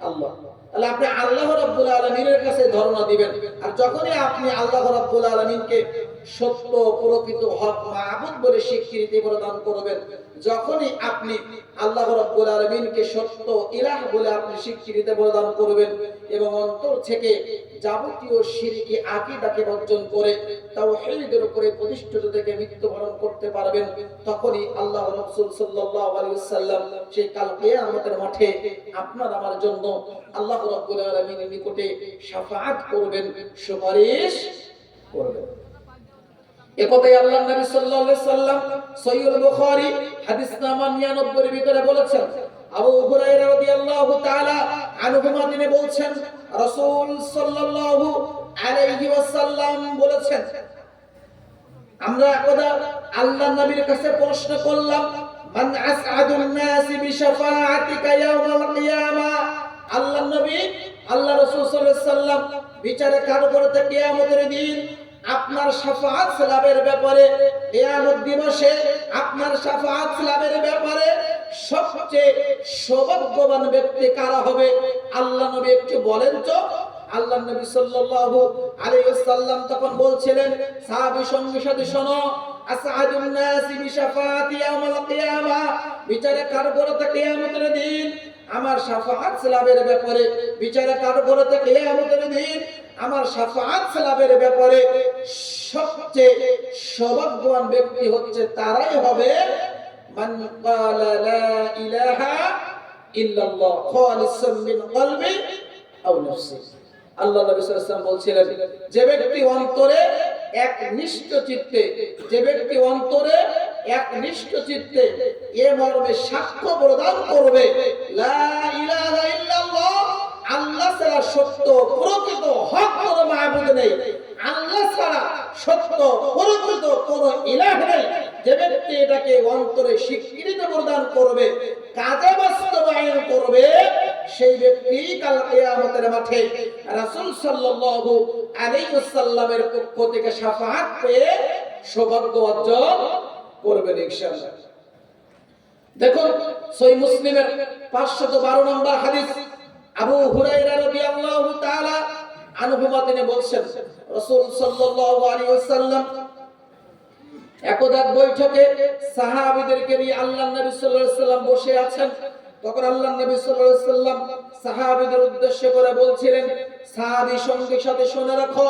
আল্লাহ। তাহলে আপনি আল্লাহ রাব্বুল আলামিনের কাছে ধারণা দিবেন। আর যখনই আপনি আল্লাহ রাব্বুল আলামিনকে সত্য প্রকৃত হক মাবুদ বলে স্বীকৃতি প্রদান করবেন, যখনই আপনি আল্লাহ রাব্বুল আলামিনকে সত্য ইলাহ বলে আপনি স্বীকৃতি প্রদান করবেন এবং অন্তর থেকে যাবতীয় শিরকি আকীদাকে বর্জন করে তাওহীদের উপরে প্রতিষ্ঠিত থেকে মৃত্যুবরণ করতে পারবেন, তখনই আল্লাহ রাসূল সাল্লাল্লাহু আলাইহি ওয়াসাল্লাম সেই কাল কিয়ামতের মাঠে আপনার আমার জন্য আল্লাহ রাব্বুল আলামিনের নিকটে শাফাআত করবেন, সুপারিশ করবেন। একথাই আল্লাহর নবী সাল্লাল্লাহু আলাইহি ওয়াসাল্লাম সহিহ বুখারী হাদিস নাম্বার 99 এর ভিতরে বলেছেন। আবু হুরায়রা রাদিয়াল্লাহু তাআলা আনহু তিনি বলছেন, রাসূল সাল্লাল্লাহু আলাইহি ওয়াসাল্লাম বলেছেন, আমরা একদা আল্লাহর নবীর কাছে প্রশ্ন করলাম, মান আসআদুন নাসি বিশাফাআতিকা ইয়াউমাল কিয়ামা। আল্লাহর নবী, আল্লাহ রাসূল সাল্লাল্লাহু আলাইহি ওয়াসাল্লাম বিচারে কাঠগড়াতে কিয়ামতের দিন আপনার শাফাআত লাভের ব্যাপারে, কিয়ামত দিবসে আপনার শাফাআত লাভের ব্যাপারে সবচেয়ে সৌভাগ্যবান ব্যক্তি কারা হবে? আল্লাহ নবী একটু বলেন তো। আল্লাহ নবী সাল্লাল্লাহু আলাইহি ওয়াসাল্লাম তখন বলছিলেন, সাহাবী সঙ্গী সাথে শোনো, আসআদুন নাসি বিশাফাতি ইয়াউমাল কিয়ামা, বিচারে কাঠগড়াতে কিয়ামতের দিন আমার শাফাআত লাভের ব্যাপারে, বিচারে কাঠগড়াতে কিয়ামতের দিন আমার শাফাআত লাভের ব্যাপারে সবচেয়ে সৌভাগ্যবান ব্যক্তি হচ্ছে তারাই হবে মান ক্বালা লা ইলাহা ইল্লাল্লাহ খালিসাম মিন কলবি আও নাফসি। আল্লাহ নবী সাল্লাল্লাহু আলাইহি ওয়াসাল্লাম বলছিলেন, যে ব্যক্তি অন্তরে একনিষ্ঠ চিত্তে, যে ব্যক্তি অন্তরে একনিষ্ঠ চিত্তে এ মর্মে সাক্ষ্য প্রদান করবে লা ইলাহা ইল্লাল্লাহ, আল্লাহ ছাড়া সত্য প্রকৃত হক কোনো মাবুদ নেই, আল্লাহ ছাড়া সত্য প্রকৃত কোনো ইলাহ নেই, যে ব্যক্তি এটাকে অন্তরে স্বীকৃতি প্রদান করবে, কাজে বাস্তবায়ন করবে, সেই ব্যক্তি কাল কিয়ামতের মাঠে রাসূল সাল্লাল্লাহু আলাইহি ওয়াসাল্লামের পক্ষ থেকে শাফাআত পেয়ে সৌভাগ্য অর্জন করবেন ইনশাআল্লাহ। দেখুন সহিহ মুসলিমের 512 নম্বর হাদিস, আবু হুরায়রা রাদিয়াল্লাহু তাআলা আনহু তিনি বলছেন, রাসূল সাল্লাল্লাহু আলাইহি ওয়াসাল্লাম একদা বৈঠকে সাহাবীদেরকে নিয়ে আল্লাহর নবী সাল্লাল্লাহু আলাইহি ওয়াসাল্লাম বসে আছেন। তখন আল্লাহর নবী সাল্লাল্লাহু আলাইহি ওয়াসাল্লাম সাহাবীদের উদ্দেশ্য করে বলছিলেন, সাহাবী সঙ্গীর সাথে শুনে রাখো,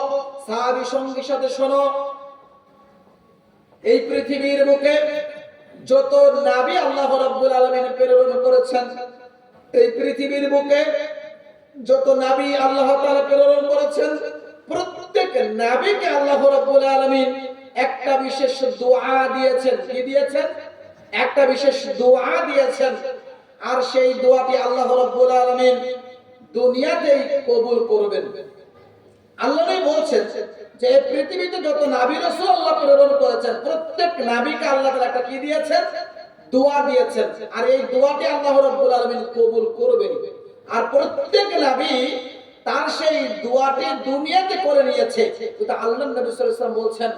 সাহাবী সঙ্গীর সাথে শোনো, এই পৃথিবীর বুকে যত নবী আল্লাহ রাব্বুল আলামিন প্রেরণ করেছেন, এই পৃথিবীর বুকে যত নবী আল্লাহ তাআলা প্রেরণ করেছেন, প্রত্যেক নবীকে আল্লাহ রাব্বুল আলামিন একটা বিশেষ দোয়া দিয়েছেন। কি দিয়েছেন? একটা বিশেষ দোয়া দিয়েছেন। আর সেই দোয়াটি আল্লাহ রাব্বুল আলামিন দুনিয়াতেই কবুল করবেন। আল্লাহই বলছেন যে পৃথিবীতে যত নবী রাসূল আল্লাহ প্রেরণ করেছেন, প্রত্যেক নবীকে আল্লাহ তাআলা একটা কি দিয়েছেন? দোয়া দিয়েছেন। আর এই দোয়াটি আল্লাহ রাব্বুল আলামিন কবুল করবেন। আর প্রত্যেক নবী তার সেই দোয়াটি দুনিয়াতে করে নিয়েছে, কিন্তু আল্লাহর নবী সাল্লাল্লাহু আলাইহি ওয়াসাল্লাম বলছেন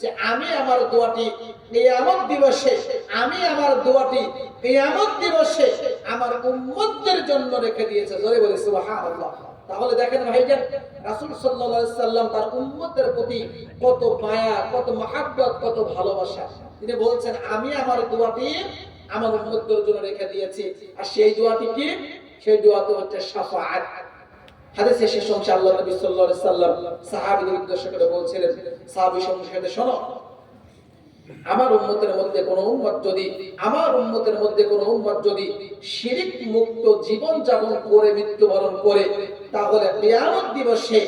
যে আমি আমার দোয়াটি কিয়ামত দিবসে, আমি আমার দোয়াটি কিয়ামত দিবসে আমার উম্মতদের জন্য রেখে দিয়েছে। জোরে বলি সুবহানাল্লাহ। তাহলে দেখেন ভাইজান, রাসূল সাল্লাল্লাহু আলাইহি ওয়াসাল্লাম তার উম্মতদের প্রতি কত মায়া, কত মহব্বত, কত ভালোবাসা। তিনি বলছেন আমি আমার দোয়াটি আমার উম্মতদের জন্য রেখে দিয়েছি। আর সেই দোয়াটি কি? সেই দোয়াটি হচ্ছে শাফাআত। হাদিসে শেষ অংশে আল্লাহ নবী সাল্লাল্লাহু আলাইহি ওয়াসাল্লাম সাহাবীদের উদ্দেশ্য করে বলছিলেন, সাহাবী সংখ্যাতে শোনো, আমার উম্মতের মধ্যে কোন উম্মত যদি শিরক মুক্ত জীবন যাপন করে মৃত্যুবরণ করে, তাহলে কিয়ামত দিবসে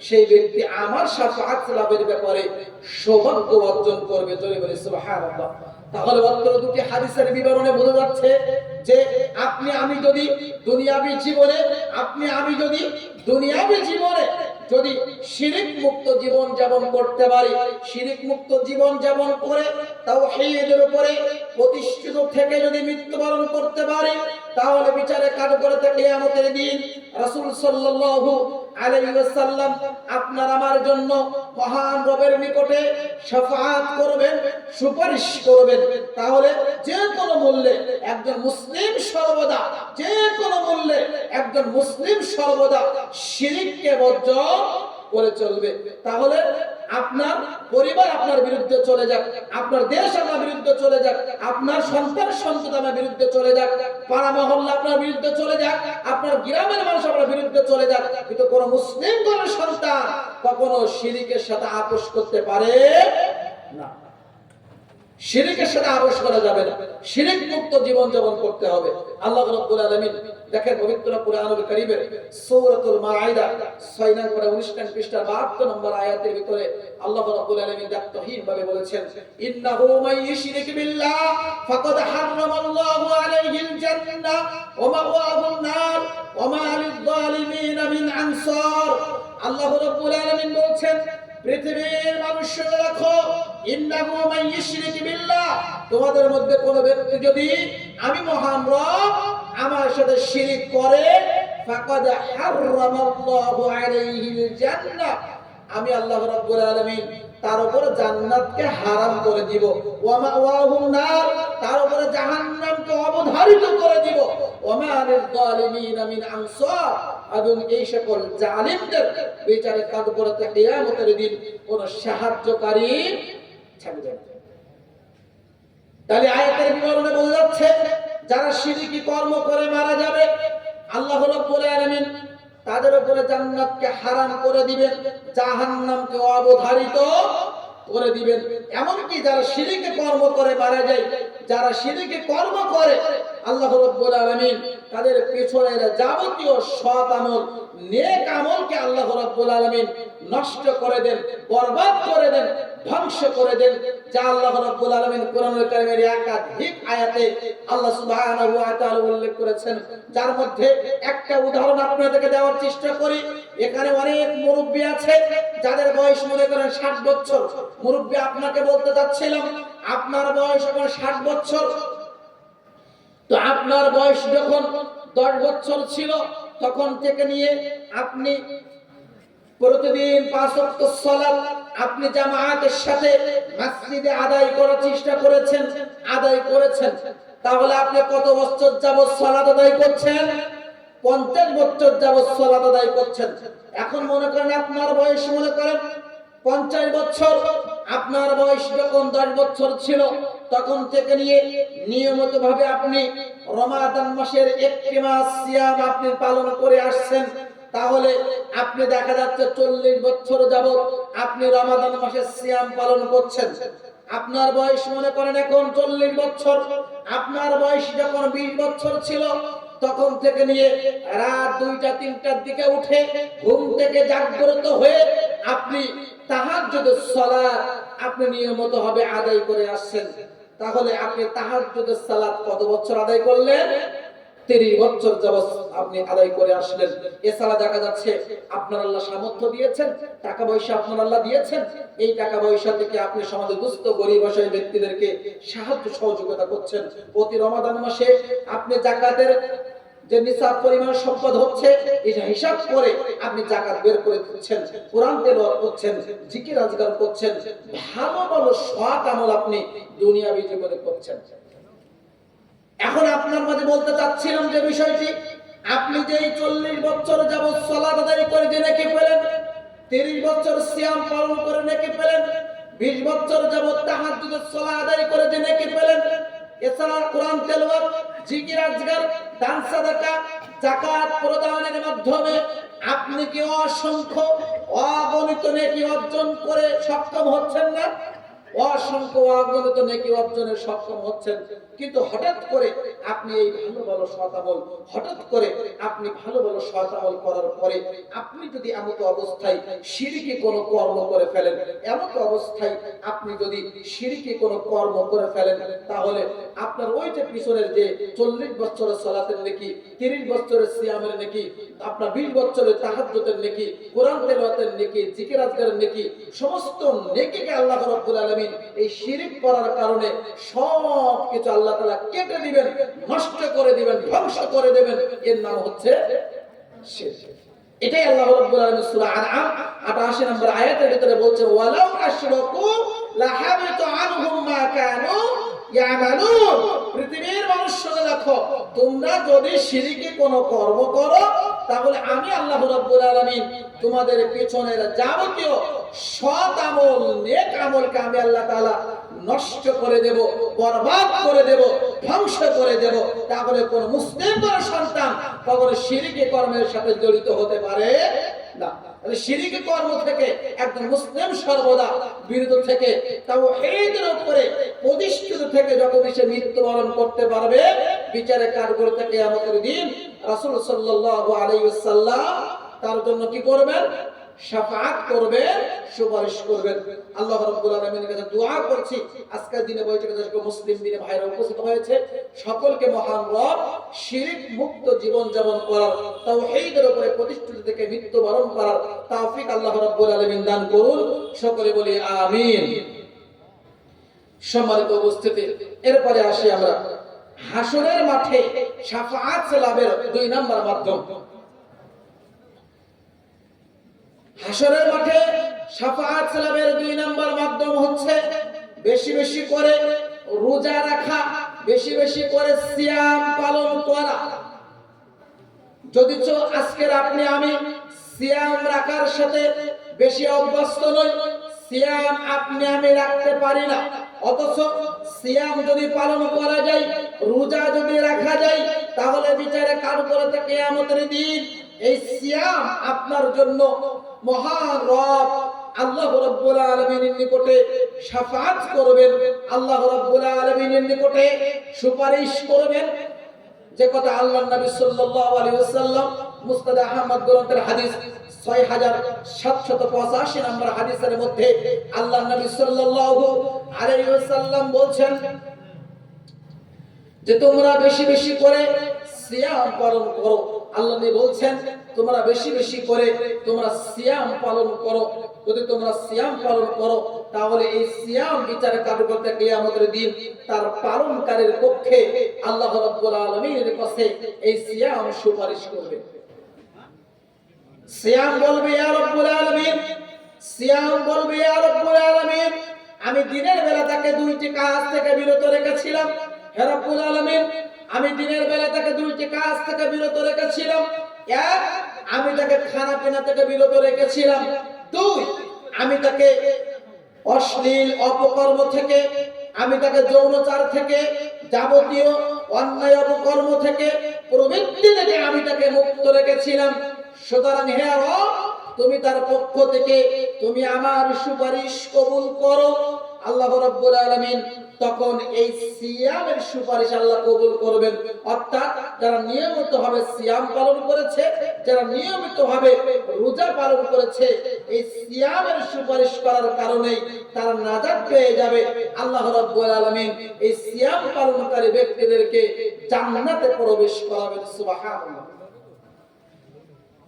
সেই ব্যক্তি আমার শাফাআত লাভের ব্যাপারে সৌভাগ্য অর্জন করবে। জোরে বলি সুবহানাল্লাহ। তাহলে মাত্র দুটি হাদিসের বিবরণে বোঝা যাচ্ছে যে আপনি আমি যদি দুনিয়াবী জীবনে যদি শিরক মুক্ত জীবন যাপন করতে পারি, শিরক মুক্ত জীবন যাপন করে তাওহীদের উপরে প্রতিষ্ঠিত থেকে যদি মৃত্যুবরণ করতে পারি, তাহলে বিচারে কাঠগড়াতে কিয়ামতের দিন রাসূল সাল্লাল্লাহু আলাইহি ওয়াসাল্লাম আপনার আমার জন্য মহান রবের নিকটে শাফাআত করবেন, সুপারিশ করবেন। তাহলে যে কোনো মূল্যে একজন মুসলিম সর্বদা, যে কোনো মূল্যে একজন মুসলিম সর্বদা শিরককে বর্জন করে চলবে। তাহলে আপনার পরিবার আপনার বিরুদ্ধে চলে যাক, আপনার দেশ আপনার বিরুদ্ধে চলে যাক, আপনার সন্তান আপনার বিরুদ্ধে চলে যাক, পাড়া মহল্লা আপনার বিরুদ্ধে চলে যাক, আপনার গ্রামের মানুষ আপনার বিরুদ্ধে চলে যাক, কিন্তু কোন মুসলিম ঘরের সন্তান কখনো শিরকের সাথে আপোষ করতে পারে না। শিরকের সাথে আপোষ করা যাবে না। শিরক মুক্ত জীবন যাপন করতে হবে। আল্লাহ রাব্বুল আলামিন দেখেন পবিত্র কুরআনুল কারীমের সূরাতুল মাঈদা 6 নং পৃষ্ঠা 19 নং পৃষ্ঠা 72 নম্বর আয়াতের ভিতরে আল্লাহ রাব্বুল আলামিন দায়িত্বহীন ভাবে বলেছেন, ইন্নাহু মান ইউশরিক বিল্লাহ ফাকাদ হারামাল্লাহু আলাইহিল জান্নাহ ওয়া মাওয়াহুন নার ওয়া মা লিয-যালিমিন মিন আনসার। আল্লাহ রাব্বুল আলামিন বলেন, পৃথিবীর মানুষরা রাখো, ইন্নাহু মান ইউশরিক বিল্লাহ, তোমাদের মধ্যে কোন ব্যক্তি যদি আমি মহান রব আমার সাথে শিরক করে, ফাকাদ হারামাল্লাহু আলাইহিল জান্নাহ, আমি আল্লাহ রাব্বুল আলামিন তার উপর জান্নাতকে হারাম করে দিব, ওয়া মাওয়াহুন নার, তার উপর জাহান্নামকে অবধারিত করে দিব, ওয়া মা লিয-যালিমিন মিন আনসার, এবং এই সকল জালিমদের বিচারে কাঠগড়াতে কিয়ামতের দিন কোন সাহায্যকারী থাকবে না। তাহলে আয়াতের বিবরণে বোঝা যাচ্ছে যারা শিরকি কর্ম করে মারা যাবে আল্লাহ রাব্বুল আলামিন তাদের উপরে জান্নাতকে হারাম করে দিবেন, জাহান্নামকে অবধারিত করে দিবেন। এমনকি যারা শিরকি কর্ম করে মারা যায়, যারা শিরকি কর্ম করে আল্লাহ রাব্বুল আলামিন তাদের পেছনের যাবতীয় সৎ আমল, নেক আমলকে আল্লাহ রাব্বুল আলামিন নষ্ট করে দেন, বরবাদ করে দেন, ধ্বংস করে দেন। যা আল্লাহ রাব্বুল আলামিন কোরআনুল কারীমের একাধিক আয়াতে আল্লাহ সুবহানাহু ওয়া তাআলা উল্লেখ করেছেন, যার মধ্যে একটা উদাহরণ আপনাদেরকে দেওয়ার চেষ্টা করি। এখানে অনেক মুরব্বি আছে যাদের বয়স মনে করেন 60 বছর। মুরব্বি আপনাকে বলতে যাচ্ছিলাম আপনার বয়স এখন 60 বছর। তো আপনার বয়স যখন 10 বছর ছিল তখন থেকে নিয়ে আপনি প্রতিদিন 5 ওয়াক্ত সালাত আপনি জামাতের সাথে মসজিদে আদায় করার চেষ্টা করেছেন, আদায় করেছেন। তাহলে আপনি কত বছর যাবত সালাত আদায় করছেন? 50 বছর যাবত সালাত আদায় করছেন। এখন মনে করেন আপনার বয়স মনে করেন 50 বছর। আপনার বয়স যখন 10 বছর ছিল তখন থেকে নিয়ে নিয়মিত ভাবে আপনি রমাদান মাসের একটি মাস সিয়াম আপনি পালন করে আসছেন। তাহলে আপনি দেখা যাচ্ছে 40 বছর যাবত আপনি রমাদান মাসের সিয়াম পালন করছেন। আপনার বয়স মনে করেন এখন 40 বছর। আপনার বয়স যখন 20 বছর ছিল তখন থেকে নিয়ে রাত 2টা 3টার দিকে উঠে ঘুম থেকে জাগ্রত হয়ে আপনি তাহাজ্জুদের সালাত আপনি নিয়মিত ভাবে আদায় করে আসছেন। তাহলে আপনি তাহাজ্জুদের সালাত কত বছর আদায় করলেন? 30 বছর যাবত আপনি আদায় করে আসলেন। এছাড়া দেখা যাচ্ছে আপনার আল্লাহ সামর্থ্য দিয়েছেন, টাকা পয়সা আপনার আল্লাহ দিয়েছেন। এই টাকা পয়সা থেকে আপনি সমাজে দুস্থ গরিব অসহায় ব্যক্তিদেরকে সাহায্য সহযোগিতা করছেন। প্রতি রমাদান মাসে আপনি যাকাতের যে নিসাব পরিমাণ সম্পদ হচ্ছে এটা হিসাব করে আপনি যাকাত বের করে দিচ্ছেন, কোরআন তেলাওয়াত করছেন, জিকির আজকার করছেন, ভালো ভালো সৎ আমল আপনি দুনিয়াবি জীবনে করছেন। এখন আপনার মাঝে বলতে চাচ্ছিলাম যে বিষয়টি, আপনি যে 40 বছর যাবত সালাত আদায় করে যে নেকি পেলেন, 30 বছর সিয়াম পালন করে নেকি পেলেন, 20 বছর যাবত তাহাজ্জুদের সালাত আদায় করে যে নেকি পেলেন, এছাড়া কোরআন তেলাওয়াত, জিকির আজকার, দান সাদাকা, যাকাত প্রদানের মাধ্যমে আপনি কি অসংখ্য অগণিত নেকি অর্জন করে সক্ষম হচ্ছেন না? অসংখ্য অগণিত নেকি অর্জনে সক্ষম হচ্ছেন। কিন্তু হঠাৎ করে আপনি এই ভালো ভালো সৎ আমল, হঠাৎ করে আপনি ভালো ভালো সৎ আমল করার পরে আপনি যদি এমত অবস্থায় শিরকি কোনো কর্ম করে ফেলেন, এমত অবস্থায় আপনি যদি শিরকি কোনো কর্ম করে ফেলেন, তাহলে আপনার ওই যে পিছনের যে 40 বছরের সালাতের নেকি, 30 বছরের সিয়ামের নেকি, আপনার 20 বছরের তাহাজ্জুদের নেকি, কোরআন তেলাওয়াতের নেকি, জিকির আজকারের নেকি, সমস্ত নেকিকে আল্লাহ রাব্বুল আলামিন এই শিরক করার কারণে সব কিছু আল্লাহ তাআলা কেটে দিবেন, নষ্ট করে দিবেন, ধ্বংস করে দিবেন। এর নাম হচ্ছে শিরক। এটাই আল্লাহ রাব্বুল আলামিন সূরা আনআম 88 নম্বর আয়াতের ভিতরে বলছেন, ওয়ালাউ আশরাকু লাহাবিতা আনহুম মা কানু ইয়ামালুন। পৃথিবীর মানুষ শুনে রাখো, তোমরা যদি শিরকি কোনো কর্ম করো তাহলে আমি আল্লাহ রাব্বুল আলামিন তোমাদের পেছনের যাবতীয় সৎ আমল, নেক আমলকে আমি আল্লাহ তাআলা নষ্ট করে দেব, বরবাদ করে দেব, ধ্বংস করে দেব। তাহলে কোন মুসলিম কোন সন্তান কখনো শিরকি কর্মের সাথে জড়িত হতে পারে না। তাহলে শিরকি কর্ম থেকে একজন মুসলিম সর্বদা বিরত থেকে তাওহীদের উপরে প্রতিষ্ঠিত থেকে যখন সে মৃত্যুবরণ করতে পারবে, বিচারে কাঠগড়ায় কিয়ামতের দিন রাসূল সাল্লাল্লাহু আলাইহি ওয়াসাল্লাম তার জন্য কি করবেন? শাফাআত করবেন, সুপারিশ করবেন। আল্লাহ রাব্বুল আলামিনের কাছে দোয়া করছি আজকের দিনে বৈঠকে দর্শক মুসলিম দিনে ভাইরা উপস্থিত হয়েছে, সকলকে মহান রব শিরক মুক্ত জীবন যাপন করার, তাওহীদের উপরে প্রতিষ্ঠিত থেকে মৃত্যুবরণ করার তৌফিক আল্লাহ রাব্বুল আলামিন দান করুন। সকলে বলি আমিন। সম্মানিত উপস্থিতি, এরপরে আসি আমরা হাসরের মাঠে শাফাআত লাভের 2 নম্বর মাধ্যম। হাসরের মাঠে শাফাআত লাভের 2 নম্বর মাধ্যম হচ্ছে বেশি বেশি করে রোজা রাখা, বেশি বেশি করে সিয়াম পালন করা। যদিচ আজকের আপনি আমি সিয়াম রাখার সাথে বেশি অভ্যস্ত নই, সিয়াম আপনি আমি রাখতে পারি না, অথচ সিয়াম যদি পালন করা যায়, রোজা যদি রাখা যায়, তাহলে বিচারে কার করে কিয়ামতের দিন এই সিয়াম আপনার জন্য মহান রব আল্লাহ রাব্বুল আলামিনের নিকটে শাফাআত করবেন, আল্লাহ রাব্বুল আলামিনের নিকটে সুপারিশ করবেন। যে কথা আল্লাহর নবী সাল্লাল্লাহু আলাইহি ওয়াসাল্লাম মুসনাদ আহমদ গ্রন্থের হাদিস 6785 নম্বর হাদিসের মধ্যে আল্লাহর নবী সাল্লাল্লাহু আলাইহি ওয়াসাল্লাম বলছেন যে তোমরা বেশি বেশি করে সিয়াম পালন করো। আল্লাহ নবী বলছেন তোমরা বেশি বেশি করে তোমরা সিয়াম পালন করো। যদি তোমরা সিয়াম পালন করো তাহলে এই সিয়াম বিচারে কার্য করতে কিয়ামতের দিন তার পালনকারীর পক্ষে আল্লাহ রাব্বুল আলামিনের কাছে এই সিয়াম সুপারিশ করবে। সিয়াম বলবে ইয়া রাব্বুল আলামিন, সিয়াম বলবে ইয়া রাব্বুল আলামিন, আমি দিনের বেলা তাকে দুইটি কাজ থেকে বিরত রেখেছিলাম। হে রাব্বুল আলামিন, আমি দিনের বেলা তাকে দুইটি কাজ থেকে বিরত রেখেছিলাম। এক, আমি তাকে খানা পিনা থেকে বিরত রেখেছিলাম। দুই, আমি তাকে অশ্লীল অপকর্ম থেকে, আমি তাকে যৌনাচার থেকে, যাবতীয় অন্যায় অপকর্ম থেকে, প্রবৃত্তি থেকে আমি তাকে মুক্ত রেখেছিলাম। সুতরাং হে রব, তুমি তার পক্ষ থেকে তুমি আমার সুপারিশ কবুল করো। আল্লাহ রাব্বুল আলামিন তখন এই সিয়ামের সুপারিশ আল্লাহ কবুল করবেন। অর্থাৎ যারা নিয়মিতভাবে সিয়াম পালন করেছে, যারা নিয়মিতভাবে রোজা পালন করেছে, এই সিয়ামের সুপারিশ করার কারণে তারা নাজাত পেয়ে যাবে। আল্লাহ রাব্বুল আলামিন এই সিয়াম পালনকারী ব্যক্তিদেরকে জান্নাতে প্রবেশ করাবেন। সুবহানাল্লাহ।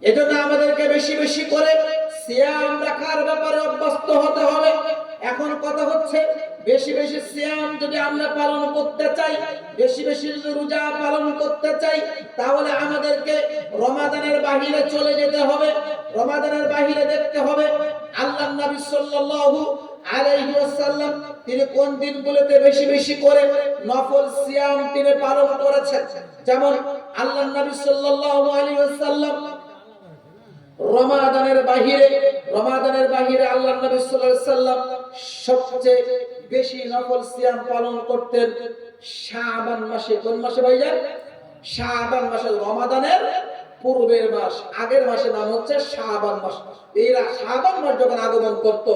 এজন্য আমাদেরকে বেশি বেশি করে সিয়াম রাখার ব্যাপারে অভ্যস্ত হতে হবে। এখন কথা হচ্ছে বেশি বেশি সিয়াম যদি আমরা পালন করতে চাই, বেশি বেশি রোজা পালন করতে চাই, তাহলে আমাদেরকে রমাদানের বাহিরে চলে যেতে হবে। রমাদানের বাহিরে দেখতে হবে আল্লাহর নবী সাল্লাল্লাহু আলাইহি ওয়াসাল্লাম তিনি কোন দিনগুলোতে বেশি বেশি করে নফল সিয়াম তিনি পালন করেছেন। যেমন আল্লাহর নবী সাল্লাল্লাহু আলাইহি ওয়াসাল্লাম রমাদানের বাহিরে আল্লাহর নবী সাল্লাল্লাহু আলাইহি ওয়াসাল্লাম সবচেয়ে বেশি নফল সিয়াম পালন করতেন শাবান মাসে। কোন মাসে ভাইজান? শাবান মাসে। রমাদানের পূর্বের মাস, আগের মাসের নাম হচ্ছে শাবান মাস। এই শাবান মাস যখন আগমন করত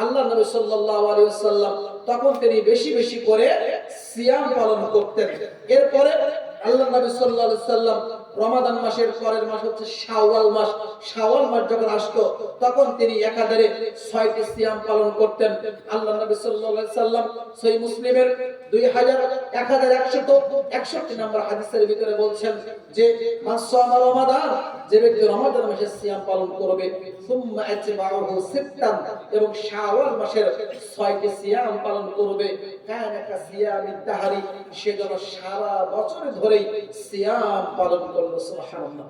আল্লাহর নবী সাল্লাল্লাহু আলাইহি ওয়াসাল্লাম তখন তিনি বেশি বেশি করে সিয়াম পালন করতেন। এরপরে আল্লাহর নবী সাল্লাল্লাহু আলাইহি ওয়াসাল্লাম রমাদান মাসের পরের মাস হচ্ছে শাওয়াল মাস। শাওয়াল মাস যখন আসতো তখন তিনি একাধারে 6টি সিয়াম পালন করতেন। আল্লাহর নবী সাল্লাল্লাহু আলাইহি ওয়াসাল্লাম সহিহ মুসলিমের 1161 নম্বর হাদিসের ভিতরে বলছেন যে মান সামা রমাদান, যে ব্যক্তি রমাদান মাসে সিয়াম পালন করবে, সুম্মা আতবাহু সিত্তান, এবং শাওয়াল মাসের 6টি সিয়াম পালন করবে, কানা কা সিয়ামিদ দাহরি, সে যেন সারা বছর ধরে সিয়াম পালন করলো। সুবহানাল্লাহ।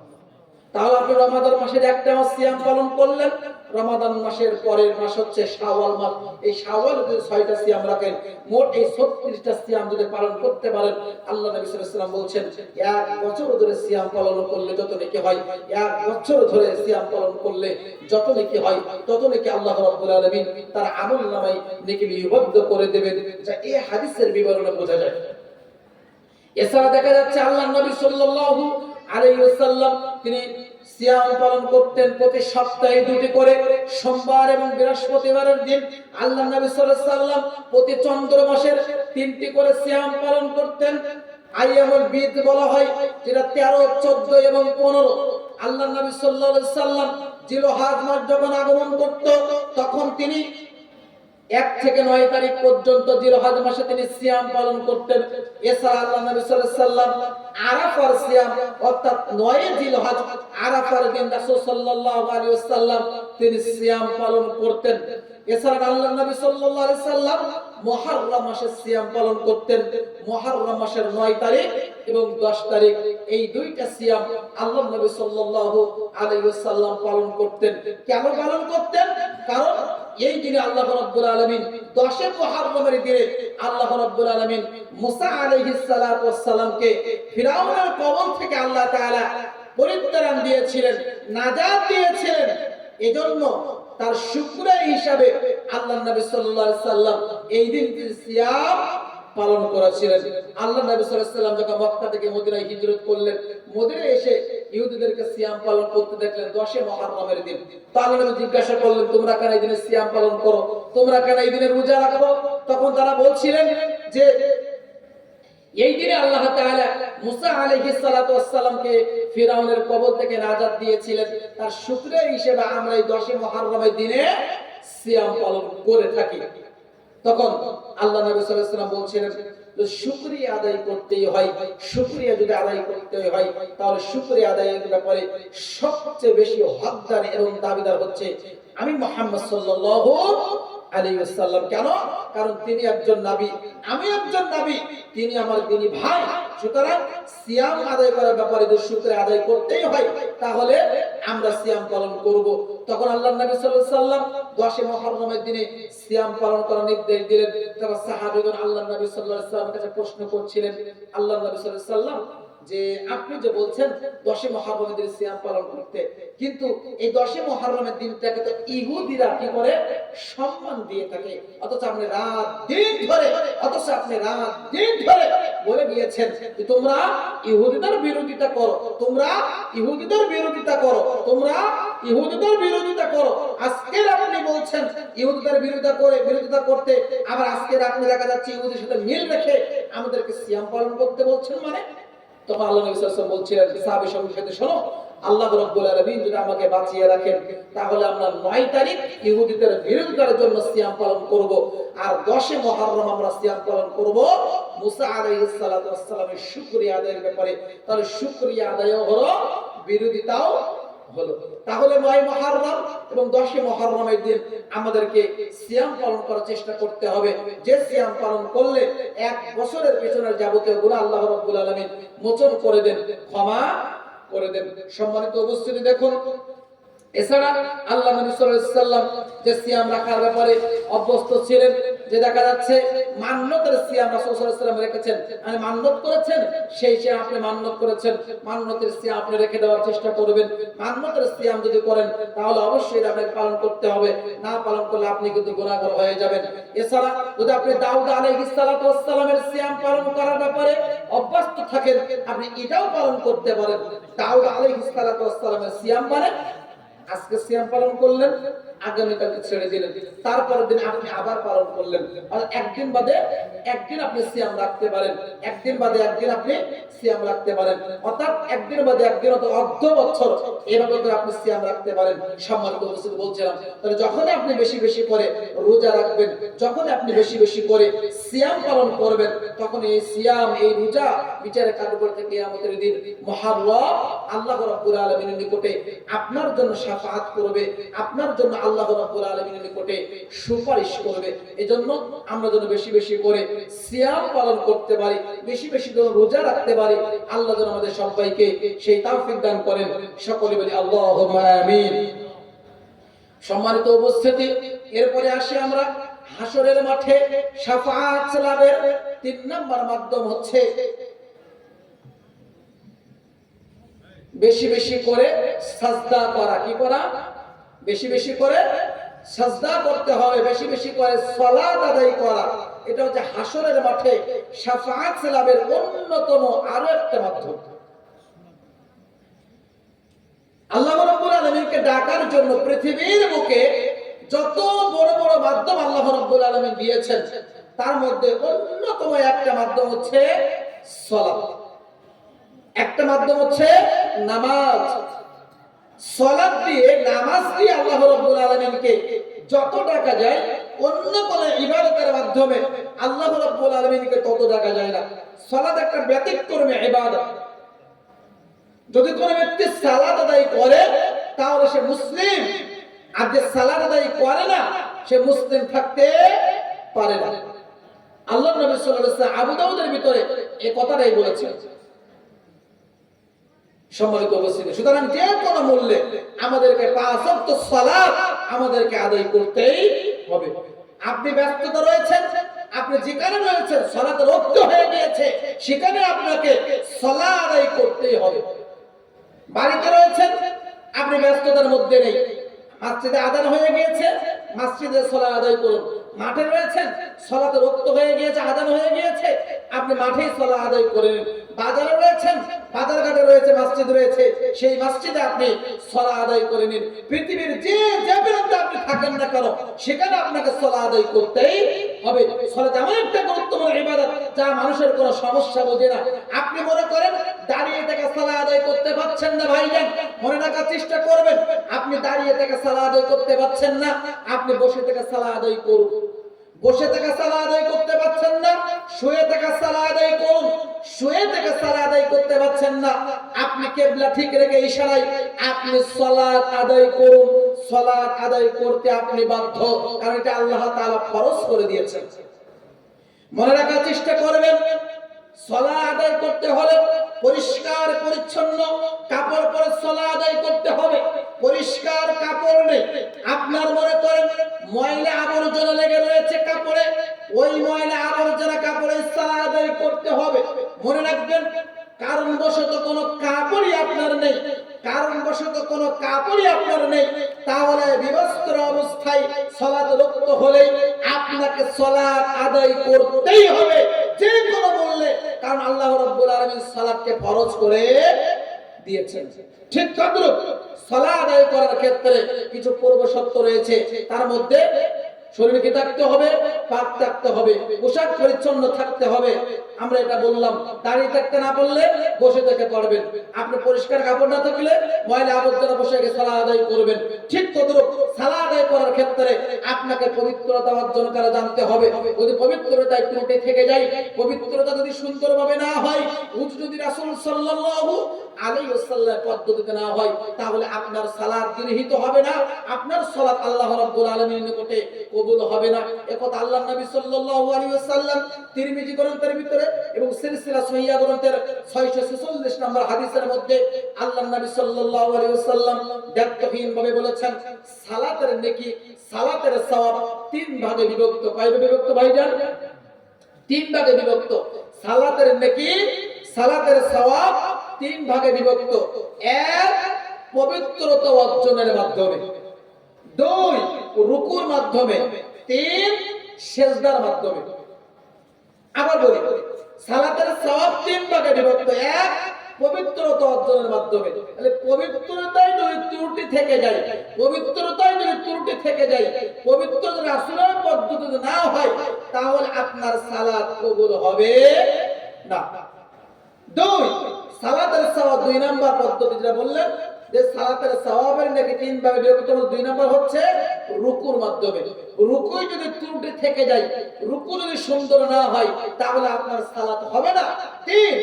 তাহলে আপনি রমাদান মাসের একটা মাস সিয়াম পালন করলেন, রমাদান মাসের পরের মাস হচ্ছে শাওয়াল মাস। এই শাওয়ালে যদি 6টা সিয়াম রাখেন, মোট এই 36টা সিয়াম যদি পালন করতে পারেন, আল্লাহ নবী সাল্লাল্লাহু আলাইহি ওয়াসাল্লাম বলছেন এক বছর ধরে সিয়াম পালন করলে যত নেকি হয়, এক বছর ধরে সিয়াম পালন করলে যত নেকি হয়, তত নেকি আল্লাহ রাব্বুল আলামিন তার আমলনামায় নেকি লিপিবদ্ধ করে দেবেন। যা এই হাদিসের বিবরণে বোঝা যায়। এছাড়া দেখা যাচ্ছে আল্লাহর নবী সাল্লাল্লাহু আলাইহি ওয়াসাল্লাম তিনি সিয়াম পালন করতেন প্রতি সপ্তাহে 2টি করে, সোমবার এবং বৃহস্পতিবারের দিন। আল্লাহর নবী সাল্লাল্লাহু আলাইহি ওয়াসাল্লাম প্রতি চন্দ্র মাসের 3টি করে সিয়াম পালন করতেন। আইয়ামুল বিদ বলা হয়, যেটা 13, 14 এবং 15। আল্লাহর নবী সাল্লাল্লাহু আলাইহি ওয়াসাল্লাম জিলহজ মাস যখন আগমন করত তখন তিনি 1 থেকে 9 তারিখ পর্যন্ত জিলহজ মাসে তিনি সিয়াম পালন করতেন। এছাড়া আল্লাহ নবী সাল্লাল্লাহু আলাইহি ওয়াসাল্লাম আরাফার সিয়াম অর্থাৎ 9 জিলহজ আরাফার দিন রাসূল সাল্লাল্লাহু আলাইহি ওয়াসাল্লাম তিনি সিয়াম পালন করতেন। এছাড়া আল্লাহ নবী সাল্লাল্লাহু আলাইহি ওয়াসাল্লাম মুহররম মাসে সিয়াম পালন করতেন। মুহররম মাসের 9 তারিখ এবং 10 তারিখ এই 2টা সিয়াম আল্লাহ নবী সাল্লাল্লাহু আলাইহি ওয়াসাল্লাম পালন করতেন। কেন পালন করতেন? কারণ এই দিনে আল্লাহ রাব্বুল আলামিন 10 মুহররমের দিনে আল্লাহ রাব্বুল আলামিন মুসা আলাইহিস সালাতু ওয়াস সালামকে ফিরাউনের কবল থেকে আল্লাহ তাআলা পরিত্রাণ দিয়েছিলেন, নাজাত দিয়েছিলেন। এজন্য তার শুকরিয়া হিসাবে আল্লাহর নবী সাল্লাল্লাহু আলাইহি সাল্লাম এই দিনটি সিয়াম পালন করেছিলেন। আল্লাহর নবী সাল্লাল্লাহু আলাইহি সাল্লাম যখন মক্কা থেকে মদিনায় হিজরত করলেন, মদিনায় এসে ইহুদিদেরকে সিয়াম পালন করতে দেখলেন 10 মুহররমের দিন। তো আল্লাহর নবী জিজ্ঞাসা করলেন, তোমরা কেন এই দিনে সিয়াম পালন করো, তোমরা কেন এই দিনে রোজা রাখো? তখন তারা বলছিলেন যে এই দিনে আল্লাহ তাআলা মুসা আলাইহিস সালাতু ওয়াস সালামকে ফিরাউনের কবল থেকে নাজাত দিয়েছিলেন। তার শুকরিয়া হিসেবে আমরা এই 10 মুহররমের দিনে সিয়াম পালন করে থাকি। তখন আল্লাহ নবী সাল্লাল্লাহু আলাইহি ওয়াসাল্লাম বলছিলেন, শুকরিয়া আদায় করতেই হয়, শুকরিয়া যদি আদায় করতে হয় তাহলে শুকরিয়া আদায়ের ব্যাপারে সবচেয়ে বেশি হকদার এবং দাবিদার হচ্ছে আমি মুহাম্মদ সাল্লাল্লাহু আলাইহি ওয়াসাল্লাম। কেন? কারণ তিনি একজন নবী, আমি একজন নবী, তিনি আমার দিনী ভাই। সুতরাং সিয়াম আদায় করার ব্যাপারে যদি শুকরিয়া আদায় করতেই হয় তাহলে আমরা সিয়াম পালন করব। তখন আল্লাহর নবী সাল্লাল্লাহু আলাইহি ওয়াসাল্লাম 10 মুহররমের দিনে সিয়াম পালন করার নির্দেশ দিলেন। তখন সাহাবীগণ আল্লাহর নবী সাল্লাল্লাহু আলাইহি ওয়াসাল্লামের কাছে প্রশ্ন করছিলেন, আল্লাহর নবী সাল্লাল্লাহু আলাইহি ওয়াসাল্লাম যে আপনি যে বলছেন 10 মুহররমের দিনে সিয়াম পালন করতে, কিন্তু এই 10 মুহররমের দিনটাকে তো ইহুদিরা কি করে সম্মান দিয়ে থাকে, অথচ আপনি রাত দিন ধরে বলে দিয়েছেন যে তোমরা ইহুদিদের বিরোধিতা করো, তোমরা ইহুদিদের বিরোধিতা করো, তোমরা ইহুদিদের বিরোধিতা করো। আজকে আপনি বলছেন ইহুদিদের বিরোধিতা করতে, আবার আজকে আপনি দেখা যাচ্ছে ইহুদিদের সাথে মিল রেখে আমাদেরকে সিয়াম পালন করতে বলছেন। মানে তখন আল্লাহ নবী সাল্লাল্লাহু আলাইহি ওয়াসাল্লাম বলছিলেন, সাহাবী সংসদে শোনো, আল্লাহ রাব্বুল আলামিন যদি আমাকে বাঁচিয়ে রাখেন তাহলে আমরা 9 তারিখ ইহুদিদের বিরোধিতার জন্য সিয়াম পালন করব, আর 10 মুহররম আমরা সিয়াম পালন করব মুসা আলাইহিস সালাতু ওয়াস সালামের শুকরিয়া আদায়ের ব্যাপারে। তাহলে শুকরিয়া আদায়ও হলো, বিরোধিতাও হলো। তাহলে 9 মুহররম এবং 10 মুহররমের দিন আমাদেরকে সিয়াম পালন করার চেষ্টা করতে হবে, যে সিয়াম পালন করলে 1 বছরের পেছনের যাবতীয় গুনাহ আল্লাহ রাব্বুল আলামিন মোচন করে দেন, ক্ষমা করে দেন। সম্মানিত উপস্থিতি, দেখুন এছাড়া আল্লাহ নবী সাল্লাল্লাহু আলাইহি সাল্লাম যে সিয়াম রাখার ব্যাপারে অভ্যস্ত ছিলেন, যে দেখা যাচ্ছে মান্নতের সিয়াম রাসূল সাল্লাল্লাহু আলাইহি সাল্লাম রেখেছেন। মানে মান্নত করেছেন, সেই সিয়াম আপনি মান্নত করেছেন, মান্নতের সিয়াম আপনি রেখে দেওয়ার চেষ্টা করবেন। মান্নতের সিয়াম যদি করেন তাহলে অবশ্যই আপনাকে পালন করতে হবে, না পালন করলে আপনি কিন্তু গুনাহগার হয়ে যাবেন। এছাড়া যদি আপনি দাউদ আলাইহিস সালাতু ওয়াস সালামের সিয়াম পালন করার ব্যাপারে অভ্যস্ত থাকেন, আপনি এটাও পালন করতে পারেন। দাউদ আলাইহিস সালাতু ওয়াস সালামের সিয়াম মানে আজকে সিয়াম পালন করলেন, আগামীকালকে ছেড়ে দিলেন, তারপরের দিন আপনি আবার পালন করলেন, আর একদিন বাদে একদিন আপনি সিয়াম রাখতে পারেন, একদিন বাদে একদিন আপনি সিয়াম রাখতে পারেন, অর্থাৎ একদিন বাদে একদিন, অর্থাৎ অর্ধ বছর এভাবে করে আপনি সিয়াম রাখতে পারেন। সম্মানিত উপস্থিতি, বলছিলাম তাহলে যখন আপনি বেশি বেশি করে রোজা রাখবেন, যখন আপনি বেশি বেশি করে সিয়াম পালন করবেন, তখন এই সিয়াম, এই রোজা বিচারে কার্যকর থেকে কিয়ামতের দিন মুহররম আল্লাহ রাব্বুল আলামিনের নিকটে আপনার জন্য শাফাআত করবে, আপনার জন্য আল্লাহ রাব্বুল আলামিনের নিকটে সুপারিশ করবে। এজন্য আমরা যেন বেশি বেশি করে সিয়াম পালন করতে পারি, বেশি বেশি করে রোজা রাখতে পারি। আল্লাহ যেন আমাদের সবাইকে সেই তৌফিক দান করেন। সকলে বলি আল্লাহুম্মা আমিন। সম্মানিত উপস্থিতি, এরপরে আসি আমরা হাসরের মাঠে শাফাআত লাভের 3 নম্বর মাধ্যম হচ্ছে বেশি বেশি করে সাজদা করা। কি করা? বেশি বেশি করে সাজদা করতে হবে, বেশি বেশি করে সালাত আদায় করা। এটা হচ্ছে হাসরের মাঠে শাফাআত লাভের অন্যতম আরো একটা মাধ্যম। আল্লাহ রাব্বুল আলামিনকে ডাকার জন্য পৃথিবীর বুকে যত বড় বড় মাধ্যম আল্লাহ রাব্বুল আলামিন দিয়েছেন, তার মধ্যে অন্যতম একটা মাধ্যম হচ্ছে সালাত, একটা মাধ্যম হচ্ছে নামাজ। সালাত দিয়ে, নামাজ দিয়ে আল্লাহ রাব্বুল আলামিনকে যত ডাকা যায়, অন্য কোন ইবাদতের মাধ্যমে আল্লাহ রাব্বুল আলামিনকে তত ডাকা যায় না। সালাত একটা ব্যতিক্রমী ইবাদত। যদি কোন ব্যক্তি সালাত আদায় করে তাহলে সে মুসলিম, আর যে সালাত আদায় করে না সে মুসলিম থাকতে পারে না। আল্লাহ নবী সাল্লাল্লাহু আলাইহি ওয়াসাল্লাম আবু দাউদের ভিতরে এই কথাটাই বলেছেন। সম্মানিত উপস্থিতি, সুতরাং যে কোনো মূল্যে আমাদেরকে 5 ওয়াক্ত সালাত আমাদেরকে আদায় করতেই হবে। আপনি ব্যস্ততা রয়েছেন, আপনি যেখানে রয়েছেন সালাত রক্ত হয়ে গিয়েছে, সেখানে আপনাকে সালাত আদায় করতেই হবে। বাড়িতে রয়েছেন, আপনি ব্যস্ততার মধ্যে নেই, মসজিদে আযান হয়ে গিয়েছে, মসজিদে সালাত আদায় করুন। মাঠে রয়েছেন, সালাতে রক্ত হয়ে গিয়েছে, আযান হয়ে গিয়েছে, আপনি মাঠেই সালাত আদায় করেন। বাজারে রয়েছেন, বাজার ঘাটে রয়েছে, মসজিদ রয়েছে, সেই মসজিদে আপনি সালাত আদায় করে নিন। পৃথিবীর যে প্রান্তে আপনি থাকেন না কেন, সেখানে আপনাকে সালাত আদায় করতেই হবে। সালাত এমন একটা গুরুত্বপূর্ণ ইবাদত যা মানুষের কোনো সমস্যা বোঝে না। আপনি মনে করেন দাঁড়িয়ে থেকে সালাত আদায় করতে পারছেন না, ভাইজান, মনে রাখার চেষ্টা করবেন, আপনি দাঁড়িয়ে থেকে সালাত আদায় করতে পারছেন না, আপনি বসে থেকে সালাত আদায় করুন। বসে থেকে সালাত আদায় করতে পারছেন না, শুয়ে থেকে সালাত আদায় করুন। শুয়ে থেকে সালাত আদায় করতে পারছেন না, আপনি কিবলা ঠিক রেখে ইশারায় আপনি সালাত আদায় করুন। সালাত আদায় করতে আপনি বাধ্য, কারণ এটা আল্লাহ তাআলা ফরজ করে দিয়েছেন। মনে রাখার চেষ্টা করবেন, সালাত আদায় করতে হলে পরিষ্কার পরিচ্ছন্ন কাপড় পরে সালাত আদায় করতে হবে। পরিষ্কার কাপড় নেই, আপনার মনে করেন ময়লা আবর্জনা লেগে রয়েছে কাপড়ে, ওই ময়লা আবর্জনা কাপড়ে সালাত আদায় করতে হবে। মনে রাখবেন, কারণবশত কোনো কাপড়ই আপনার নেই, কারণবশত কোনো কাপড়ই আপনার নেই, তাহলে বিবস্ত্র অবস্থায় সালাত রক্ত হলে আপনাকে সালাত আদায় করতেই হবে যে কোনো মূল্যে, কারণ আল্লাহ রাব্বুল আলামিন সালাতকে ফরজ করে দিয়েছেন। ঠিক তদ্রূপ সালাত আদায় করার ক্ষেত্রে কিছু পূর্ব শর্ত রয়েছে, তার মধ্যে শরীর কি থাকতে হবে, পাক থাকতে হবে, পোশাক পরিচ্ছন্ন থাকতে হবে। আমরা এটা বললাম, দাঁড়িয়ে থাকতে না পারলে বসে থেকে পড়বেন। আপনি পরিষ্কার কাপড় না থাকলে ময়লা আবর্জনা বসে গিয়ে সালাত আদায় করবেন। ঠিক তদ্রূপ সালাত আদায় করার ক্ষেত্রে আপনাকে পবিত্রতা অর্জন করা জানতে হবে। যদি পবিত্রতায় ত্রুটি থেকে যায়, পবিত্রতা যদি সুন্দরভাবে না হয়, যদি রাসূল সাল্লাল্লাহু আলাইহি ওয়াসাল্লাম পদ্ধতিতে না হয়, তাহলে আপনার সালাত গৃহীত হবে না, আপনার সালাত আল্লাহ রাব্বুল আলামিনের নিকটে কবুল হবে না। একথা আল্লাহর নবী সাল্লাল্লাহু আলাইহি ওয়াসাল্লাম তিরমিজি গ্রন্থের ভিতরে এবং সিলসিলা সহিহ গ্রন্থের 646 নম্বর হাদিসের মধ্যে আল্লাহর নবী সাল্লাল্লাহু আলাইহি ওয়াসাল্লাম দ্ব্যর্থহীন ভাবে বলেছেন, সালাতের নেকি, সালাতের সওয়াব তিন ভাগে বিভক্ত। কয় ভাগে বিভক্ত ভাইজান? তিন ভাগে বিভক্ত। সালাতের নেকি, সালাতের সওয়াব তিন ভাগে বিভক্ত। এক, পবিত্রতা অর্জনের মাধ্যমে, দুই, রুকুর মাধ্যমে, তিন, সিজদার মাধ্যমে। আবার বলি, সালাতের সওয়াব তিন ভাগে বিভক্ত। এক, পবিত্রতা অর্জনের মাধ্যমে। তাহলে পবিত্রতায় যদি ত্রুটি থেকে যায়, পবিত্রতায় যদি ত্রুটি থেকে যায়, পবিত্র রাসূলের পদ্ধতিতে না হয়, তাহলে আপনার সালাত কবুল হবে না। দুই, সালাতের সওয়াব দুই নাম্বার পদ্ধতি যেটা বললেন, যে সালাতের সওয়াবের নাকি তিন ভাগে বিভক্ত। দুই নাম্বার হচ্ছে রুকুর মাধ্যমে। রুকুই যদি ত্রুটি থেকে যায়, রুকু যদি সুন্দর না হয়, তাহলে আপনার সালাত হবে না। তিন,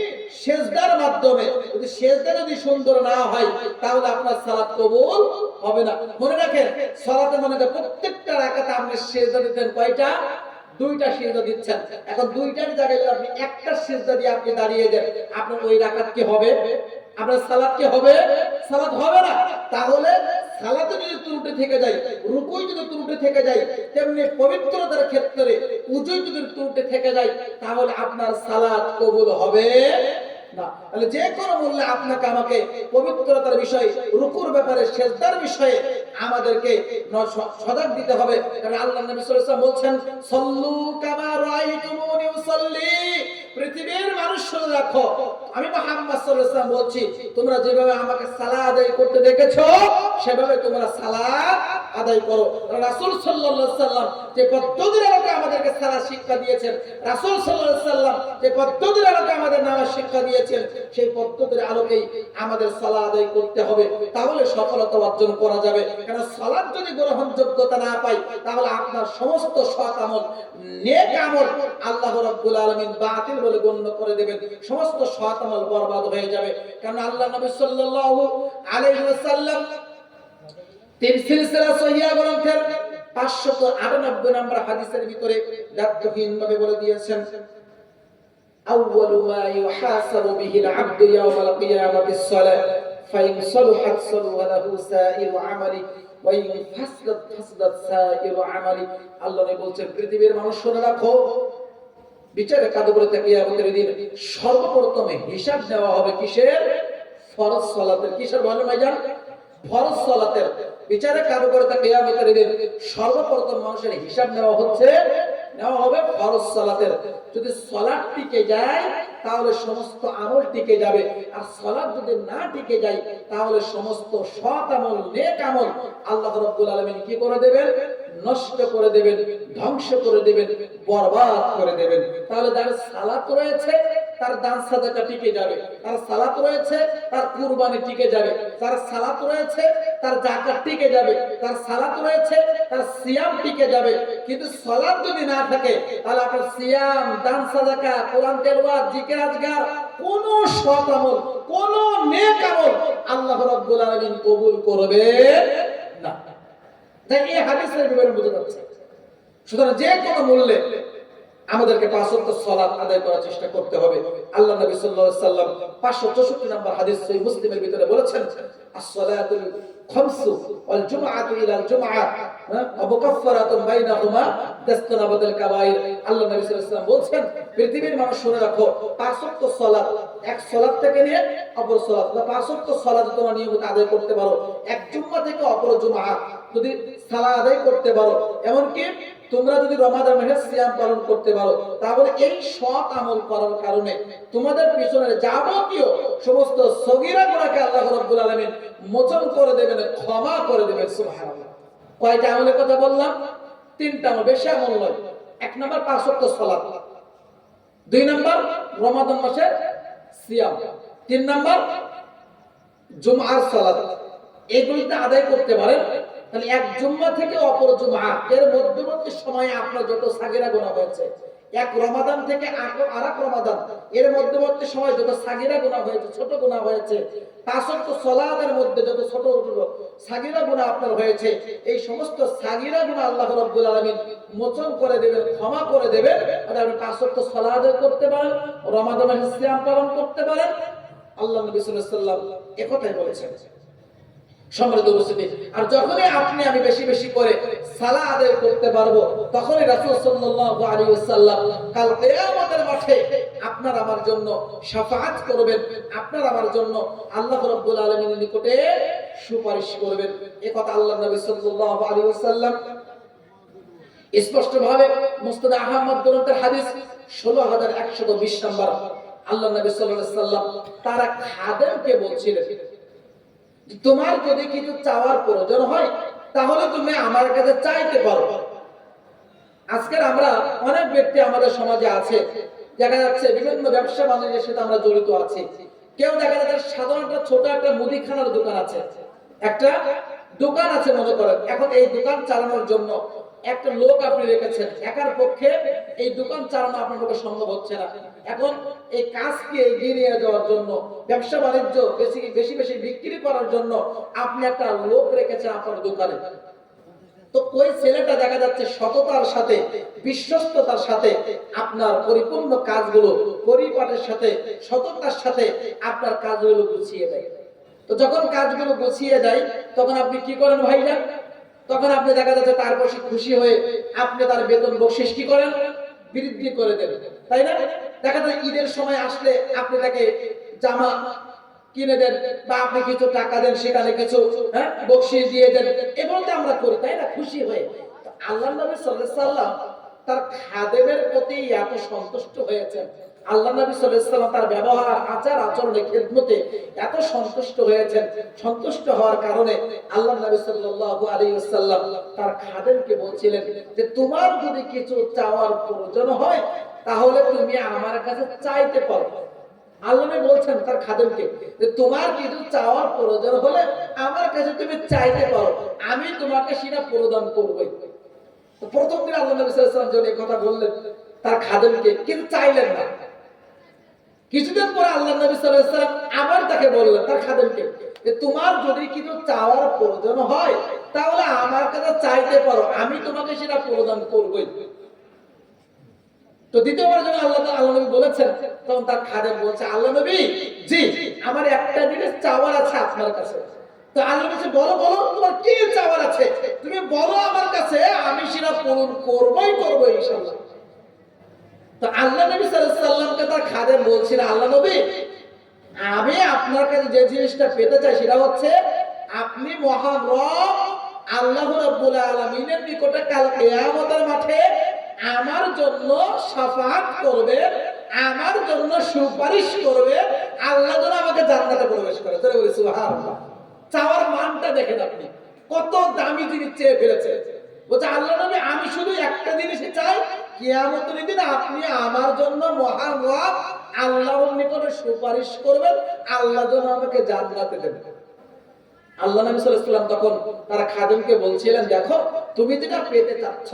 সিজদার মাধ্যমে, যদি সিজদা যদি সুন্দর না হয়, তাহলে আপনার সালাত কবুল হবে না। মনে রাখেন, সালাতে মনে করেন প্রত্যেকটা রাকাতে আপনি সিজদা দিতেন কয়টা? দুইটা সিজদা দিচ্ছেন। এখন দুইটার জায়গায় আপনি একটা সিজদা দিয়ে আপনি দাঁড়িয়ে যান, আপনার ওই রাকাত কি হবে? আপনার সালাত কি হবে? সালাত হবে না। তাহলে সালাতে যদি ত্রুটি থেকে যায়, রুকুই যদি ত্রুটি থেকে যায়, তেমনি পবিত্রতার ক্ষেত্রে উযুই যদি ত্রুটি থেকে যায়, তাহলে আপনার সালাত কবুল হবে না। তাহলে যে কোনো মূল্যে আপনাকে আমাকে পবিত্রতার বিষয়ে, রুকুর ব্যাপারে, সিজদার বিষয়ে আমাদেরকে সজাগ দিতে হবে। কারণ আল্লাহর নবী সাল্লাল্লাহু আলাইহি ওয়াসাল্লাম বলছেন, সল্লু কামা রাআইতুমুনি উসাল্লি। পৃথিবীর মানুষ শুনে রাখো, আমি মুহাম্মদ সাল্লাল্লাহু আলাইহি ওয়াসাল্লাম বলছি, তোমরা যেভাবে আমাকে সালাত আদায় করতে দেখেছো, সেভাবে তোমরা সালাত আদায় করো। রাসূল সাল্লাল্লাহু আলাইহি ওয়াসাল্লাম যে পদ্ধতির আলোকে আমাদেরকে সালাত শিক্ষা দিয়েছেন, রাসূল সাল্লাল্লাহু আলাইহি ওয়াসাল্লাম যে পদ্ধতির আলোকে আমাদের নামাজ শিক্ষা দিয়েছেন, সেই পদ্ধতির আলোকেই আমাদের সালাত আদায় করতে হবে। তাহলে সফলতা অর্জন করা যাবে। কারণ সালাত যদি গ্রহণযোগ্যতা না পায়, তাহলে আপনার সমস্ত সৎ আমল, নেক আমল আল্লাহ রাব্বুল আলামিন বাতিল বলে গণ্য করে দেবেন। সমস্ত সৎ আমল বরবাদ হয়ে যাবে। কারণ আল্লাহ নবী সাল্লাল্লাহু আলাইহি ওয়াসাল্লাম সিলসিলা সহিহ গ্রন্থের 598 নম্বর হাদিসের ভিতরে দ্ব্যর্থহীনভাবে বলে দিয়েছেন, আউয়ালু মা ইউহাসাবু বিহিল আবদু ইয়াওমাল কিয়ামাতিস সালাহ ফাইন সালাহাত সালাহা লাহু সাইরু আমালি ওয়া ইন ফাসদাত ফাসদাত সাইরু আমালি। আল্লাহ বলছেন, পৃথিবীর মানুষ শুনে রাখো, বিচারের কাঠগড়ায় কিয়ামতের দিন সর্বপ্রথমে হিসাব নেওয়া হবে কিসের? ফরজ সালাতের। কিসের বলেন ভাইজান? ফরজ সালাতের। বিচারে কার্যকরিতা কিয়ামতের দিন সর্বপ্রথম মানুষের হিসাব নেওয়া হবে ফরজ সালাতের। যদি সালাত টিকে যায় তাহলে সমস্ত আমল টিকে যাবে, আর সালাত যদি না টিকে যায় তাহলে সমস্ত সৎ আমল, নেক আমল আল্লাহ রাব্বুল আলামিন কি করে দেবেন? নষ্ট করে দেবেন, ধ্বংস করে দেবেন, বরবাদ করে দেবেন। তাহলে যার সালাত রয়েছে তার দান সাদাকা টিকে যাবে, তার সালাত রয়েছে তার কুরবানি টিকে যাবে, তার সালাত রয়েছে তার যাকাত টিকে যাবে, তার সালাত রয়েছে তার সিয়াম টিকে যাবে। কিন্তু সালাত যদি না থাকে তাহলে আপনার সিয়াম, দান সাদাকা, কোরআন তেলাওয়াত, জিকির আজকার, কোন সৎ আমল, কোন নেক আমল আল্লাহ রাব্বুল আলামিন কবুল করবে না। তাই এই হাদিসের বিবরণ বোঝা যাচ্ছে। সুতরাং যে কোনো মূল্যে আমাদেরকে 5 ওয়াক্ত সালাত আদায় করার চেষ্টা করতে হবে। আল্লাহ নবী সাল্লাল্লাহু আলাইহি সাল্লাম 564 নম্বর হাদিস সহিহ মুসলিমের ভিতরে বলেছেন, as-salatul khamsu wal jum'atu ila al-jum'ah wa mukaffaratun bainahuma tasnabatul kabair। আল্লাহ নবী সাল্লাল্লাহু আলাইহি সাল্লাম বলেন, পৃথিবীর মানুষ শুনে রাখো, 5 ওয়াক্ত সালাত, এক সালাত থেকে নিয়ে অপর সালাত, 5 ওয়াক্ত সালাত তোমরা নিয়মিত আদায় করতে পারো, এক জুমআ থেকে অপর জুমআ যদি সালাত আদায় করতে পারো, এমনকি তোমরা যদি রমাদান মাসে সিয়াম পালন করতে পারো, তাহলে এই সৎ আমল করার কারণে তোমাদের পিছনের যাবতীয় সমস্ত সগীরা গুনাহকে আল্লাহ রাব্বুল আলামিন মোচন করে দেবেন, ক্ষমা করে দেবেন। সুবহানাল্লাহ। কয়টা আমলের কথা বললাম? 3টা আমল, বেশি আমল নয়। 1 নাম্বার 5 ওয়াক্ত সালাত, 2 নাম্বার রমাদান মাসের সিয়াম, 3 নাম্বার জুমআর সালাত। এগুলিতে আদায় করতে পারেন তাহলে এক জুম্মা থেকে অপর জুমআ এর মধ্যবর্তী সময়ে আপনার যত সাগীরা গুনাহ হয়েছে, এক রমাদান থেকে আরেক রমাদান এর মধ্যবর্তী সময় যত সাগীরা গুনাহ হয়েছে, ছোট গুনাহ হয়েছে, 5 ওয়াক্ত সালাতের মধ্যে যত ছোট ছোট সাগীরা গুনাহ আপনার হয়েছে, এই সমস্ত সাগীরা গুনাহ আল্লাহ রাব্বুল আলামিন মোচন করে দেবেন, ক্ষমা করে দেবেন। আর আপনি 5 ওয়াক্ত সালাত করতে পারেন, রমাদান মাসে সিয়াম পালন করতে পারেন। আল্লাহ নবী সাল্লাল্লাহু আলাইহি ওয়াসাল্লাম একথাই বলেছেন। সম্মানিত উপস্থিতি, আর যখনই আপনি আমি বেশি বেশি করে সালাত আদায় করতে পারবো, তখনই রাসূল সাল্লাল্লাহু আলাইহি ওয়াসাল্লাম কাল কিয়ামতের মাঠে আপনার আমার জন্য শাফাআত করবেন, আপনার আমার জন্য আল্লাহ রাব্বুল আলামিনের নিকটে সুপারিশ করবেন। এই কথা আল্লাহ নবী সাল্লাল্লাহু আলাইহি ওয়াসাল্লাম স্পষ্টভাবে মুসনাদ আহমদ গ্রন্থের হাদিস 16120 নম্বর, আল্লাহ নবী সাল্লাল্লাহু আলাইহি ওয়াসাল্লাম তারা খাদেমকে বলছিলেন, তোমার যদি কিছু চাওয়ার প্রয়োজন হয় তাহলে তুমি আমার কাছে চাইতে পারো। আজকের আমরা অনেক ব্যক্তি আমাদের সমাজে আছে, দেখা যাচ্ছে বিভিন্ন ব্যবসা বাণিজ্যের সাথে আমরা জড়িত আছি। কেউ দেখা যাচ্ছে সাধারণত ছোট একটা মুদিখানার দোকান আছে, একটা দোকান আছে মনে করেন, এখন এই দোকান চালানোর জন্য একটা লোক আপনি রেখেছেন, একার পক্ষে এই দোকান চালানো আপনার পক্ষে সম্ভব হচ্ছে না। এখন এই কাজকে এগিয়ে নিয়ে যাওয়ার জন্য, ব্যবসা বাণিজ্য বেশি বেশি বিক্রি করার জন্য আপনি একটা লোক রেখেছেন আপনার দোকানে। তো ওই ছেলেটা দেখা যাচ্ছে সততার সাথে, বিশ্বস্ততার সাথে আপনার পরিপূর্ণ কাজগুলো পরিপাটের সাথে, সততার সাথে আপনার কাজগুলো গুছিয়ে দেয়। তো যখন কাজগুলো গুছিয়ে যায় তখন আপনি কি করেন ভাইরা? তখন আপনি দেখা যাচ্ছে তার বসে খুশি হয়ে আপনি তার বেতন বকশিশ কি করেন? বৃদ্ধি করে দেন, তাই না? দেখা যায় ঈদের সময় আসলে আপনি তাকে জামা কিনে দেন বা আপনি কিছু টাকা দেন, সেখানে কিছু বকশিশ দিয়ে দেন, এগুলোতে আমরা করি, তাই না? খুশি হয়ে। আল্লাহ নবী সাল্লাল্লাহু আলাইহি ওয়াসাল্লাম তার খাদেমের প্রতি এত সন্তুষ্ট হয়েছেন, আল্লাহ নবী সাল্লাল্লাহু আলাইহি ওয়াসাল্লাম তার ব্যবহার, আচার আচরণে, খিদমতে এত সন্তুষ্ট হয়েছেন। সন্তুষ্ট হওয়ার কারণে আল্লাহ নবী সাল্লাল্লাহু আলাইহি ওয়াসাল্লাম তার খাদেমকে বলছিলেন যে তোমার যদি কিছু চাওয়ার প্রয়োজন হয় তাহলে তুমি আমার কাছে চাইতে পারো। আল্লাহ নবী বলছেন তার খাদেমকে যে তোমার কিছু চাওয়ার প্রয়োজন হলে আমার কাছে তুমি চাইতে পারো, আমি তোমাকে সেটা প্রদান করবই। তো প্রথম দিন আল্লাহ নবী সাল্লাল্লাহু আলাইহি ওয়াসাল্লাম যখন এই কথা বললেন তার খাদেমকে, কিন্তু চাইলেন না। কিছুদিন পরে আল্লাহ নবী সাল্লাল্লাহু আলাইহি ওয়াসাল্লাম আবার তাকে বললেন, তার খাদেমকে, যে তোমার যদি কিছু চাওয়ার প্রয়োজন হয় তাহলে আমার কাছে চাইতে পারো, আমি তোমাকে সেটা প্রদান করবই। তো দ্বিতীয়বার যখন আল্লাহ নবী বলেছেন তখন তার খাদেম বলছে, আল্লাহ নবী জি, আমার একটা জিনিস চাওয়ার আছে আপনার কাছে। তো আল্লাহ বলছে, বলো বলো তোমার কি চাওয়ার আছে, তুমি বলো আমার কাছে, আমি সেটা পূরণ করবই ইনশাআল্লাহ। তো আল্লাহ নবী সাল্লাল্লাহু আলাইহি ওয়াসাল্লামকে তার খাদেম বলছিল, আল্লাহ নবী আমি আপনার কাছে যে জিনিসটা পেতে চাই সেটা হচ্ছে আপনি মহান রব আল্লাহ রাব্বুল আলামিনের নিকটে কাল কিয়ামতের মাঠে আমার জন্য শাফাআত করবে, আমার জন্য সুপারিশ করবে, আল্লাহ যেন আমাকে জান্নাতে প্রবেশ করে। তাহলে বলি সুবহানাল্লাহ। চাওয়ার মানটা দেখেন আপনি, কত দামি জিনিস চেয়ে ফেলেছে। বলছে আল্লাহ নবী আমি শুধু একটা জিনিসই চাই, কিয়ামতের দিন আপনি আমার জন্য মহান রব আল্লাহর নিকটে সুপারিশ করবেন, আল্লাহ যেন আমাকে জান্নাতে দেবেন। আল্লাহ নবী সাল্লাল্লাহু আলাইহি ওয়াসাল্লাম তখন তার খাদেমকে বলছিলেন, দেখো তুমি যেটা পেতে চাচ্ছ,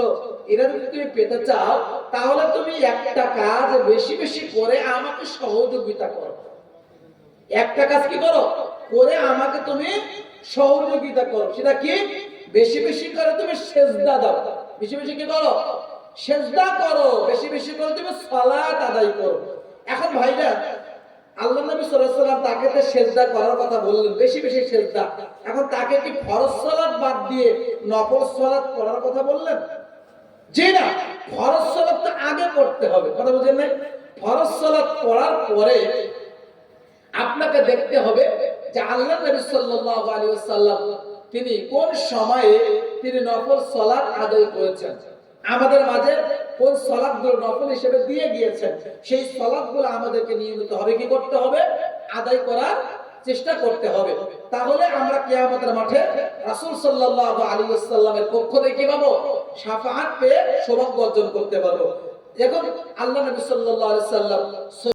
এটা যদি তুমি পেতে চাও তাহলে তুমি একটা কাজ বেশি বেশি করে আমাকে সহযোগিতা করো। একটা কাজ কি করো করে আমাকে তুমি সহযোগিতা করো, সেটা কি? বেশি বেশি করে তুমি সেজদা দাও। বেশি বেশি কি করো? সেজদা করো। বেশি বেশি করে তুমি সালাত আদায় করো। এখন ভাইরা আল্লাহ নবী সাল্লাল্লাহু আলাইহি ওয়াসাল্লাম তাকে তো সেজদা করার কথা বললেন, বেশি বেশি সেজদা। এখন তাকে কি ফরজ সালাত বাদ দিয়ে নফল সালাত করার কথা বললেন? জি না, ফরজ সালাত তো আগে পড়তে হবে। কথা বুঝেন না? ফরজ সালাত পড়ার পরে আপনাকে দেখতে হবে যে আল্লাহ নবী সাল্লাল্লাহু আলাইহি ওয়াসাল্লাম তিনি কোন সময়ে তিনি নফল সালাত আদায় করেছেন, আমাদের মাঝে কোন সালাতগুলো নফল হিসেবে দিয়ে গিয়েছেন, সেই সালাতগুলো আমাদেরকে নিয়মিত হবে কি করতে হবে? আদায় করার চেষ্টা করতে হবে। তাহলে আমরা কিয়ামতের মাঠে রাসূল সাল্লাল্লাহু আলাইহি ওয়াসাল্লামের পক্ষ থেকে কি পাবো? শাফাআত পেয়ে সৌভাগ্য অর্জন করতে পারবো। এখন আল্লাহ নবী সাল্লাল্লাহু আলাইহি ওয়াসাল্লাম